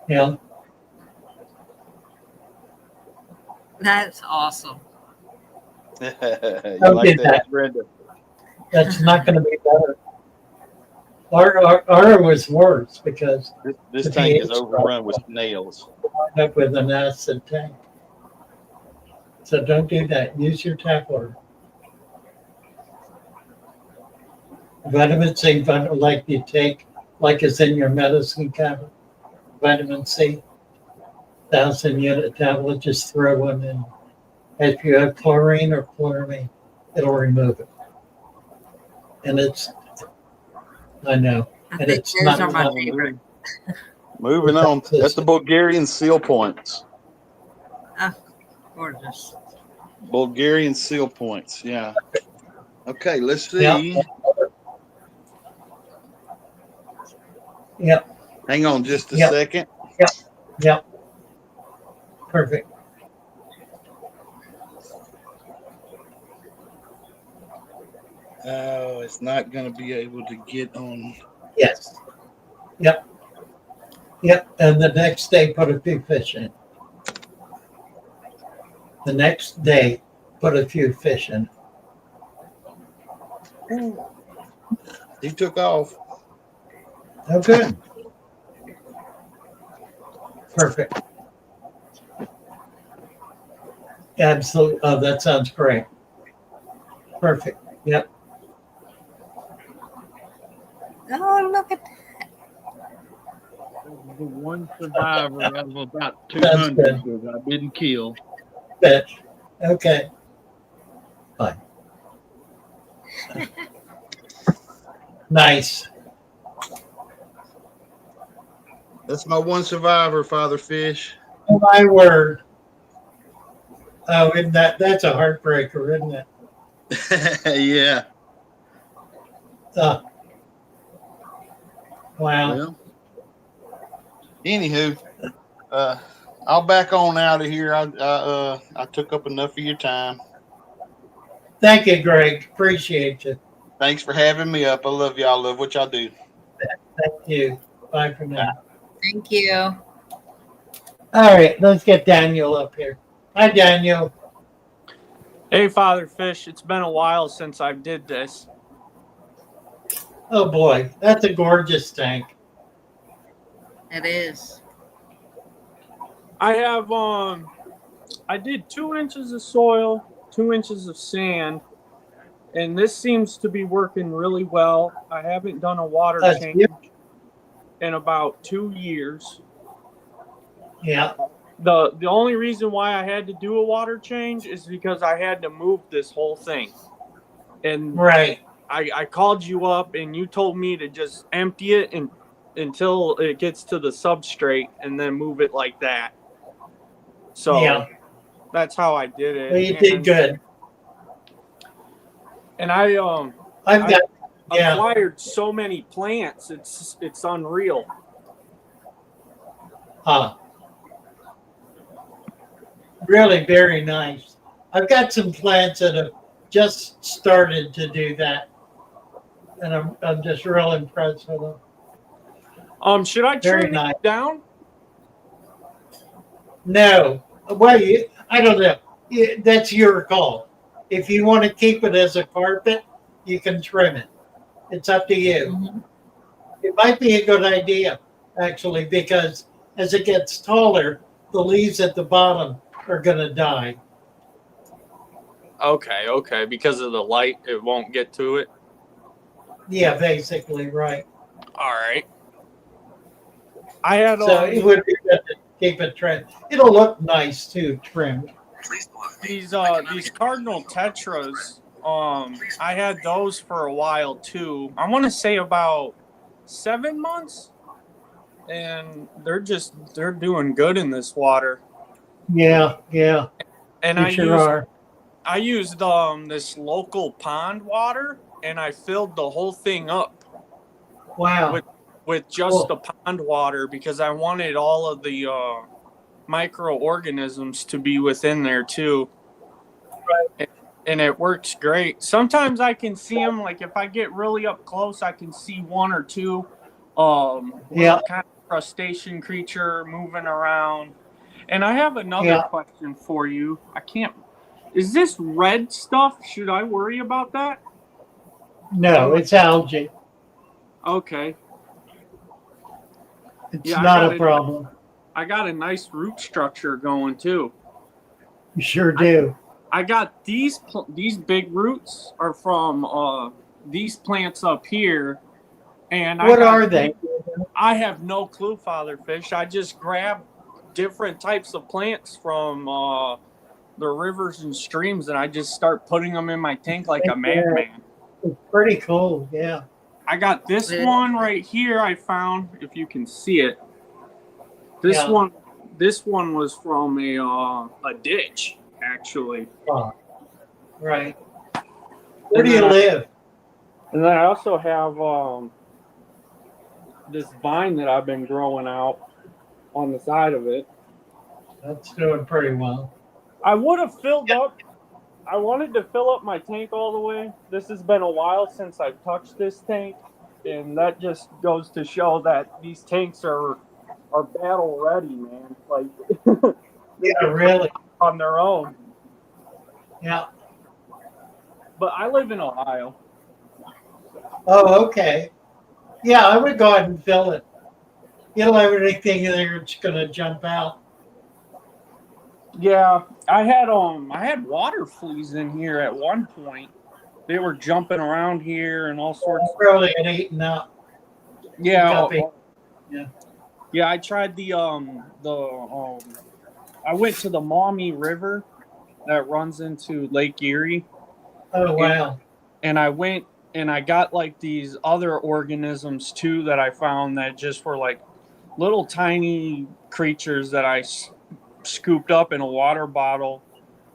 Yeah. That's awesome. You Don't like do that, that. Brenda? That's not going to be better. Our was worse because This the tank is pH overrun with snails. wound up with an acid tank. So don't do that. Use your tap water. Vitamin C, like you take, like is in your medicine cabinet. Vitamin C, 1,000-unit tablet. Just throw one in. If you have chlorine or chloramine, it'll remove it. And it's, I know, I and think it's those not. are my favorite. Moving on. That's the Bulgarian seal points. Ah, gorgeous. Bulgarian seal points. Yeah. Okay, let's see. Yep. Hang on just a Yep. second. Yep. Perfect. Oh, it's not going to be able to get on. Yes. Yep. Yep. And the next day, put a few fish in. The next day, put a few fish in. He took off. Oh, good. Perfect. Absolutely. Oh, that sounds great. Perfect. Yep. Oh, look at The one survivor out of about That's 200 good. that I didn't kill. Fish. Okay. Fine. Nice. That's my one survivor, Father Fish. Oh, my word. Oh, isn't that's a heartbreaker, isn't it? Yeah. Uh, wow. Well, anywho, I'll back on out of here. I took up enough of your time. Thank you, Greg. Appreciate you. Thanks for having me up. I love y'all. Love what y'all do. Thank you. Bye for now. Thank you. All right, let's get Daniel up here. Hi, Daniel. Hey, Father Fish, it's been a while since I did this. Oh boy, that's a gorgeous tank. It is. I have I did 2 inches of soil, 2 inches of sand, and this seems to be working really well. I haven't done a water That's change beautiful. in about 2 years. Yeah. The only reason why I had to do a water change is because I had to move this whole thing. And Right. I called you up and you told me to just empty it until it gets to the substrate and then move it like that. So Yeah. that's how I did it. Well, you did good. And I I've got acquired so many plants. It's unreal. Really very nice. I've got some plants that have just started to do that, and I'm just real impressed with them. Should I Very trim nice. it down? No, well, I don't know. That's your call. If you want to keep it as a carpet, you can trim it. It's up to you. Mm-hmm. It might be a good idea, actually, because as it gets taller, the leaves at the bottom are going to die. Okay. Because of the light, it won't get to it. Yeah, basically, right. All right. I had So it would be good to keep it trimmed. It'll look nice too, trimmed. these cardinal tetras. I had those for a while too. I want to say about 7 months, and they're doing good in this water. Yeah. And I used this local pond water, and I filled the whole thing up. Wow. With just the pond water because I wanted all of the microorganisms to be within there too. Right. And it works great. Sometimes I can see them, like if I get really up close, I can see 1 or 2 little kind of crustacean creature moving around. And I have another question for you. Is this red stuff? Should I worry about that? No, it's algae. Okay. It's not a problem. I got a nice root structure going too. You sure do. I got these big roots are from these plants up here, and what are they? I have no clue, Father Fish. I just grabbed different types of plants from the rivers and streams, and I just start putting them in my tank like a madman. It's pretty cool, yeah. I got this one right here. I found, if you can see it. This one was from a ditch, actually. Oh, right. Where do you live? And then I also have this vine that I've been growing out on the side of it. That's doing pretty well. I would have filled up. I wanted to fill up my tank all the way. This has been a while since I've touched this tank, and that just goes to show that these tanks are battle ready, man. Like, yeah, really, on their own. Yeah. But I live in Ohio. Oh, okay. Yeah, I would go ahead and fill it. You don't have anything in there that's going to jump out. Yeah, I had water fleas in here at one point. They were jumping around here and all sorts. Really, and eating up. Yeah. Yeah. Yeah, I tried I went to the Maumee River that runs into Lake Erie. Oh, wow. And I went and I got like these other organisms too that I found that just were like little tiny creatures that I scooped up in a water bottle,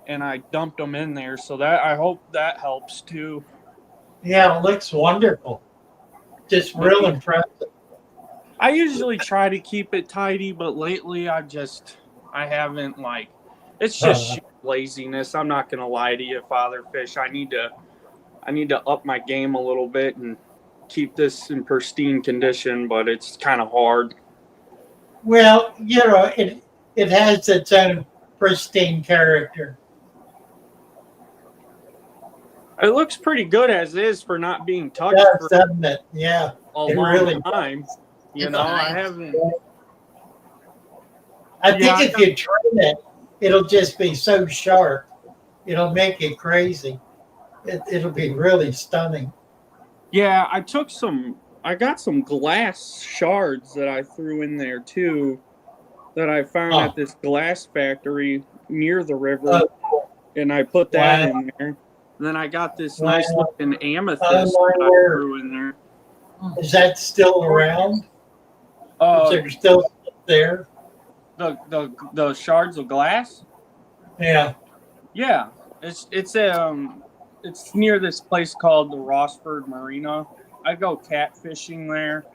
and I dumped them in there. So that I hope that helps too. Yeah, it looks wonderful. Just real impressive. I usually try to keep it tidy, but lately I haven't it's just sheer laziness. I'm not gonna lie to you, Father Fish. I need to up my game a little bit and keep this in pristine condition, but it's kind of hard. Well, it has its own pristine character. It looks pretty good as is for not being It touched does, for doesn't it? Yeah, a it long really time. does. You It's know, I nice. haven't. I Yeah, think if you train it, it'll just be so sharp. It'll make it crazy. It'll be really stunning. Yeah, I got some glass shards that I threw in there too, that I found Oh, at this glass factory near the river, oh, and I put that wow, in there. And then I got this nice wow. looking Oh amethyst that my I word. threw in there. Is that still around? Is Uh, there still there? the shards of glass. Yeah. Yeah, it's near this place called the Rossford Marina. I go catfishing there,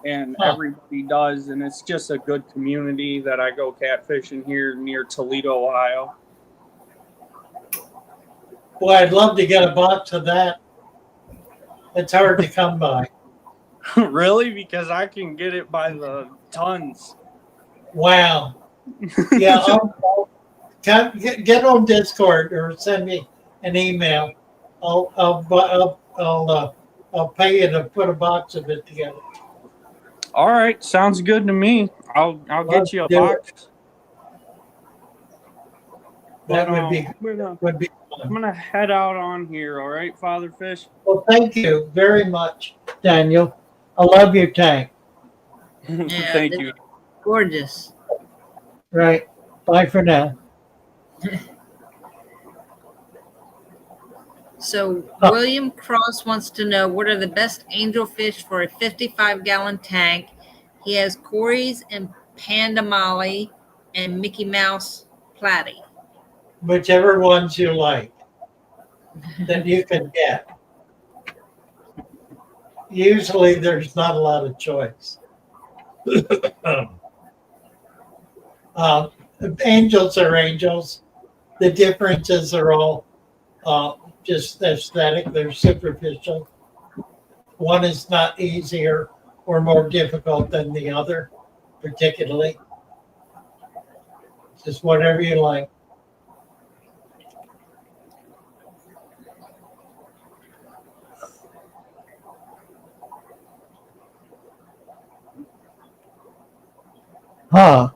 and Huh. everybody does, and it's just a good community that I go catfishing here near Toledo, Ohio. Boy, I'd love to get a box of that. It's hard to come by. Really? Because I can get it by the tons. Wow. Yeah, get on Discord or send me an email. I'll pay you to put a box of it together. All right, sounds good to me. I'll Love get you a to do it. box. That But would be I'm fun. gonna head out on here. All right, Father Fish. Well, thank you very much, Daniel. I love your tank. Yeah, Thank they're you. gorgeous. Right. Bye for now. So Huh. William Cross wants to know what are the best angelfish for a 55-gallon tank. He has Corey's and Panda Molly and Mickey Mouse Platy. Whichever ones you like that you can get. Usually there's not a lot of choice. uh, Angels are angels. The differences are all just aesthetic. They're superficial. One is not easier or more difficult than the other, particularly. Just whatever you like. Huh.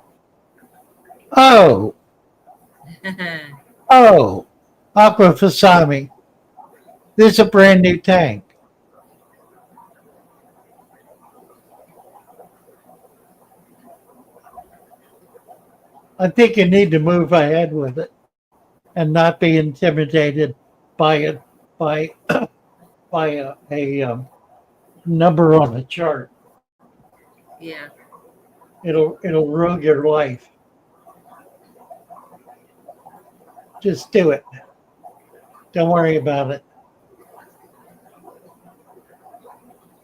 Oh, Aqua Fasami. This is a brand new tank. I think you need to move ahead with it and not be intimidated by it by by a number on a chart. Yeah. It'll ruin your life. Just do it. Don't worry about it.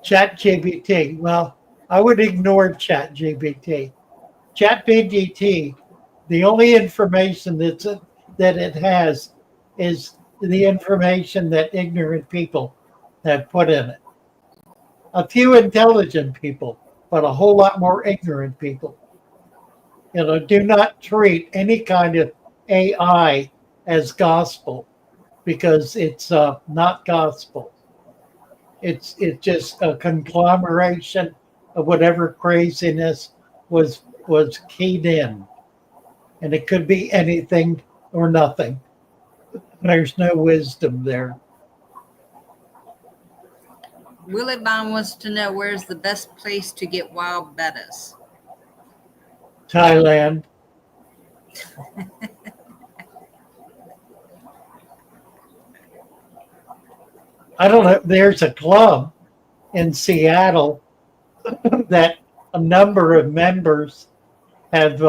Chat GBT. Well, I would ignore Chat GBT. Chat GBT, the only information that it has is the information that ignorant people have put in it. A few intelligent people, but a whole lot more ignorant people. Do not treat any kind of AI as gospel because it's not gospel. It's just a conglomeration of whatever craziness was keyed in, and it could be anything or nothing. There's no wisdom there. Willie Bond wants to know where's the best place to get wild bettas. Thailand. I don't know. There's a club in Seattle that a number of members have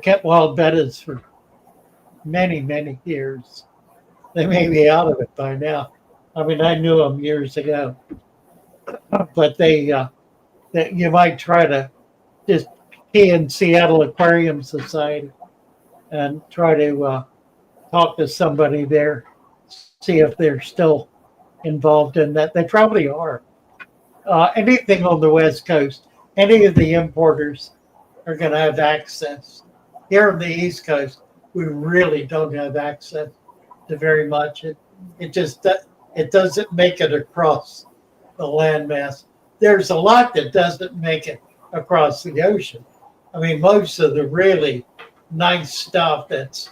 kept wild bettas for many years. They may be out of it by now. I mean, I knew them years ago, but that you might try to just key in Seattle Aquarium Society and try to talk to somebody there, see if they're still involved in that. They probably are. Anything on the West Coast, any of the importers are going to have access. Here on the East Coast, we really don't have access to very much. It just it doesn't make it across the landmass. There's a lot that doesn't make it across the ocean. I mean, most of the really nice stuff that's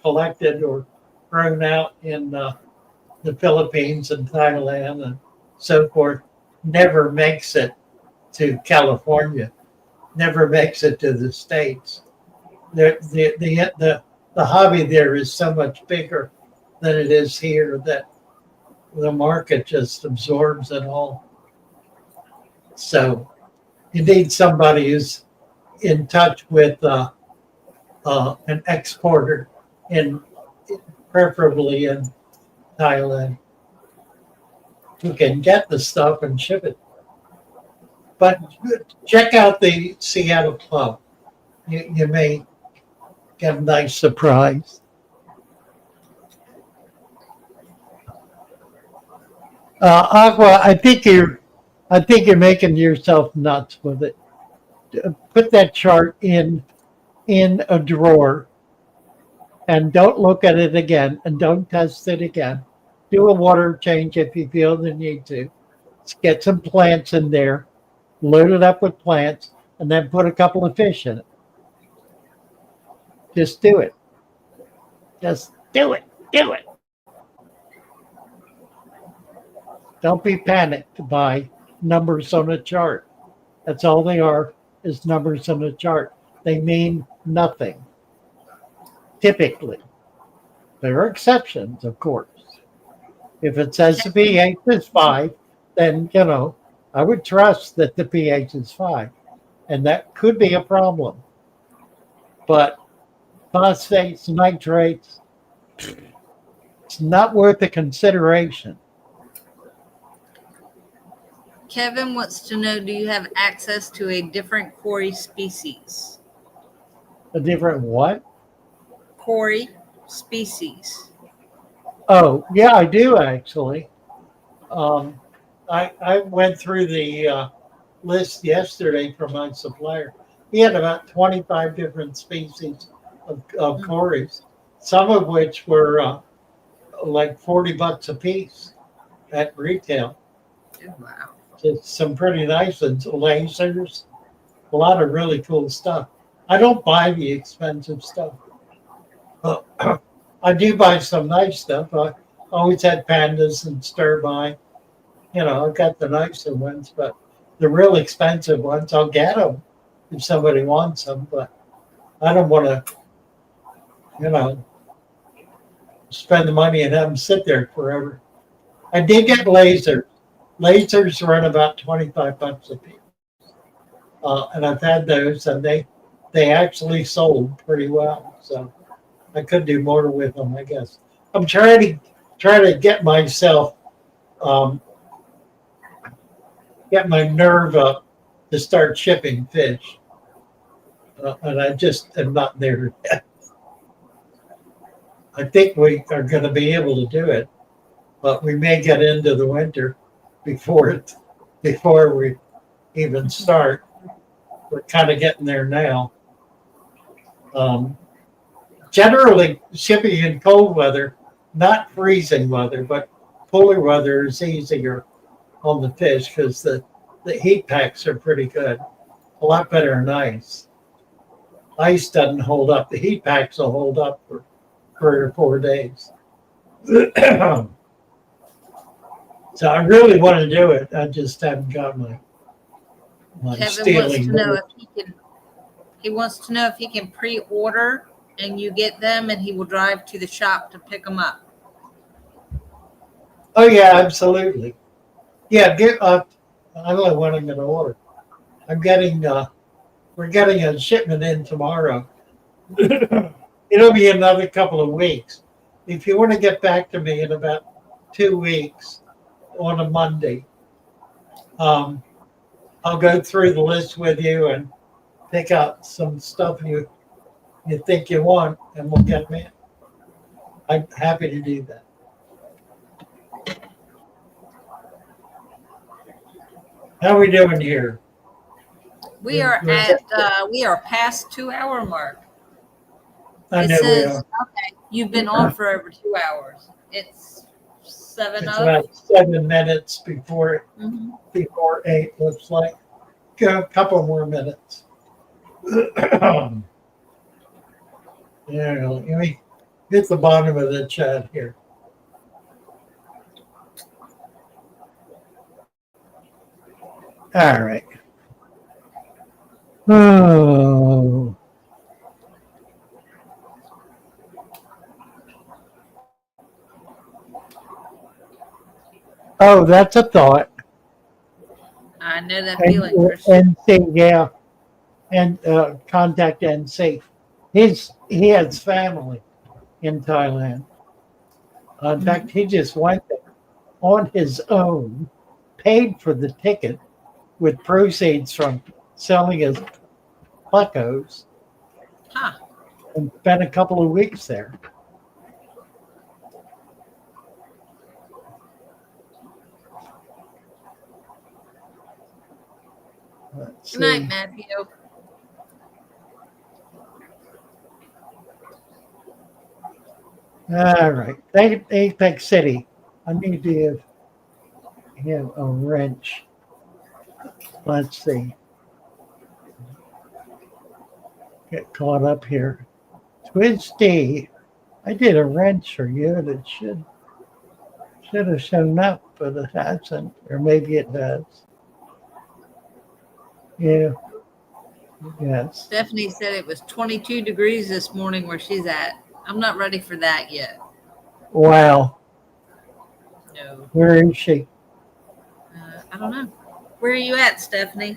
collected or grown out in the Philippines and Thailand and so forth never makes it to California, never makes it to the States. The hobby there is so much bigger than it is here that the market just absorbs it all. So you need somebody who's in touch with an exporter, preferably in Thailand, who can get the stuff and ship it. But check out the Seattle Club. You may get a nice surprise. Aqua, I think you're making yourself nuts with it. Put that chart in a drawer and don't look at it again and don't test it again. Do a water change if you feel the need to. Get some plants in there, load it up with plants, and then put a couple of fish in it. Just do it. Just do it. Do it. Don't be panicked by numbers on a chart. That's all they are, is numbers on a chart. They mean nothing. Typically. There are exceptions, of course. If it says the pH is 5, then, I would trust that the pH is 5. And that could be a problem. But phosphates, nitrates, it's not worth the consideration. Kevin wants to know, do you have access to a different Cory species? A different what? Cory species. Oh, yeah, I do actually. I went through the list yesterday for my supplier. He had about 25 different species of Corys, some of which were like $40 a piece at retail. Wow. Just some pretty nice ones, lasers, a lot of really cool stuff. I don't buy the expensive stuff. I do buy some nice stuff. I always had pandas and stir-by. I've got the nicer ones, but the real expensive ones, I'll get them if somebody wants them. But I don't want to, spend the money and have them sit there forever. I did get lasers. Lasers run about $25 a piece. And I've had those, and they actually sold pretty well. So I could do more with them, I guess. I'm trying to get myself, get my nerve up to start shipping fish. And I just am not there yet. I think we are going to be able to do it, but we may get into the winter before we even start. We're kind of getting there now. Generally, shipping in cold weather, not freezing weather, but cooler weather is easier on the fish because the heat packs are pretty good, a lot better than ice. Ice doesn't hold up. The heat packs will hold up for 3 or 4 days. So I really want to do it. I just haven't got my Kevin stealing. He wants to know if he can pre-order and you get them, and he will drive to the shop to pick them up. Oh yeah, absolutely. Yeah, I don't know when I'm going to order. I'm getting we're getting a shipment in tomorrow. It'll be another couple of weeks. If you want to get back to me in about 2 weeks on a Monday, I'll go through the list with you and pick out some stuff you think you want, and we'll get them in. I'm happy to do that. How are we doing here? We are past 2 hour mark. I It know we says, are. okay, you've been on for over 2 hours. It's It's about 7 minutes before Mhm. 8. Looks like a couple more minutes. Yeah, let me hit the bottom of the chat here. All right. Oh. Oh, that's a thought. I know that And feeling, Christian. NC, yeah, and contact NC. He has family in Thailand. In fact, he just went there on his own, paid for the ticket with proceeds from selling his plecos, Huh. and spent a couple of weeks there. Let's Good night, see. Matthew. All right. Apex City. I need to have a wrench. Let's see. Get caught up here. Twisty. I did a wrench for you that should have shown up, but it hasn't. Or maybe it does. Yeah. Yes. Stephanie said it was 22 degrees this morning where she's at. I'm not ready for that yet. Wow. No. Where is she? I don't know. Where are you at, Stephanie?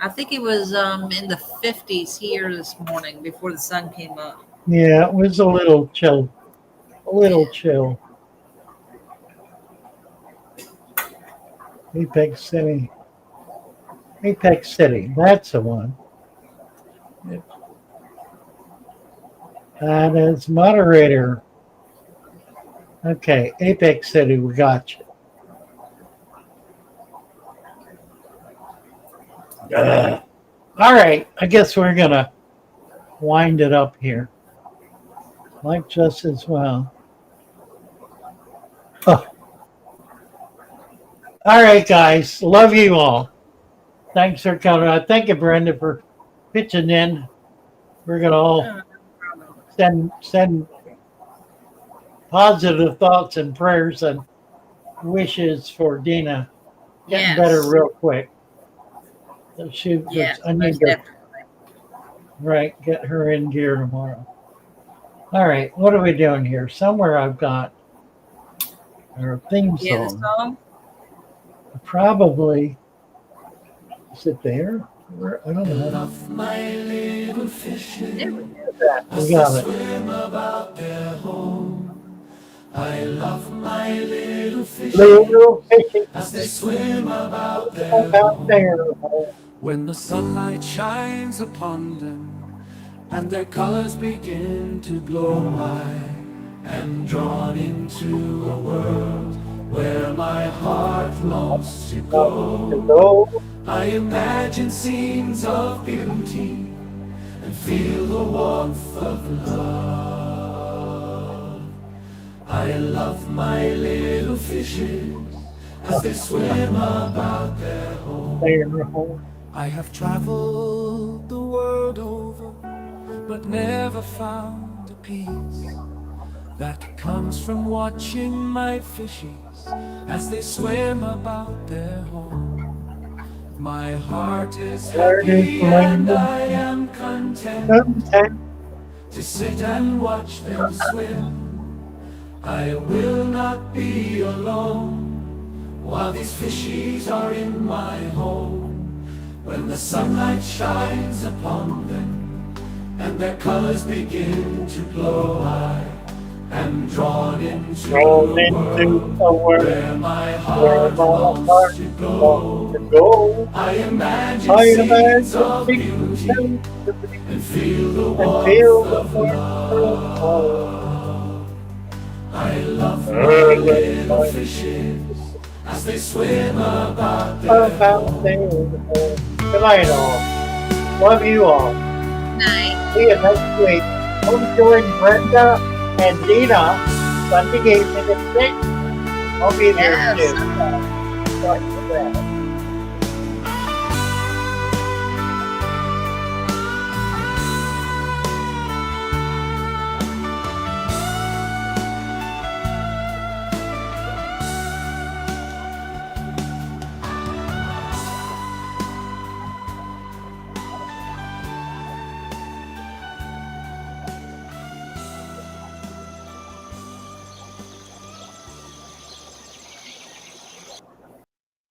I think it was in the 50s here this morning before the sun came up. Yeah, it was a little chill. A little chill. Apex City. Apex City. That's the one. And as moderator. Okay, Apex City, we got you. All right, I guess we're going to wind it up here. Like just as well. Oh. All right, guys. Love you all. Thanks for coming. Thank you, Brenda, for pitching in. We're going to all send positive thoughts and prayers and wishes for Dina getting better real quick. I need to get her in gear tomorrow. All right, what are we doing here? Somewhere I've got our theme song. Yeah, the song? Probably. Is it there? I don't know. Love my little fishes. We got it. Swim about their home. I love my little fishes as they swim about their home. When the sunlight shines upon them and their colors begin to glow, I am drawn into a world where my heart longs to go. I imagine scenes of beauty and feel the warmth of love. I love my little fishes as they swim about their home. I have traveled the world over, but never found a peace that comes from watching my fishes as they swim about their home. My heart is happy and I am content to sit and watch them swim. I will not be alone while these fishies are in my home. When the sunlight shines upon them and their colors begin to glow, I am drawn into a world where my heart longs to go. I imagine scenes of beauty and feel the warmth of love. I love my little fishes as they swim about their home. Good night, all. Love you all. Night. See you next week. Hope join Brenda and Dina Sunday evening at 6. I'll be there too.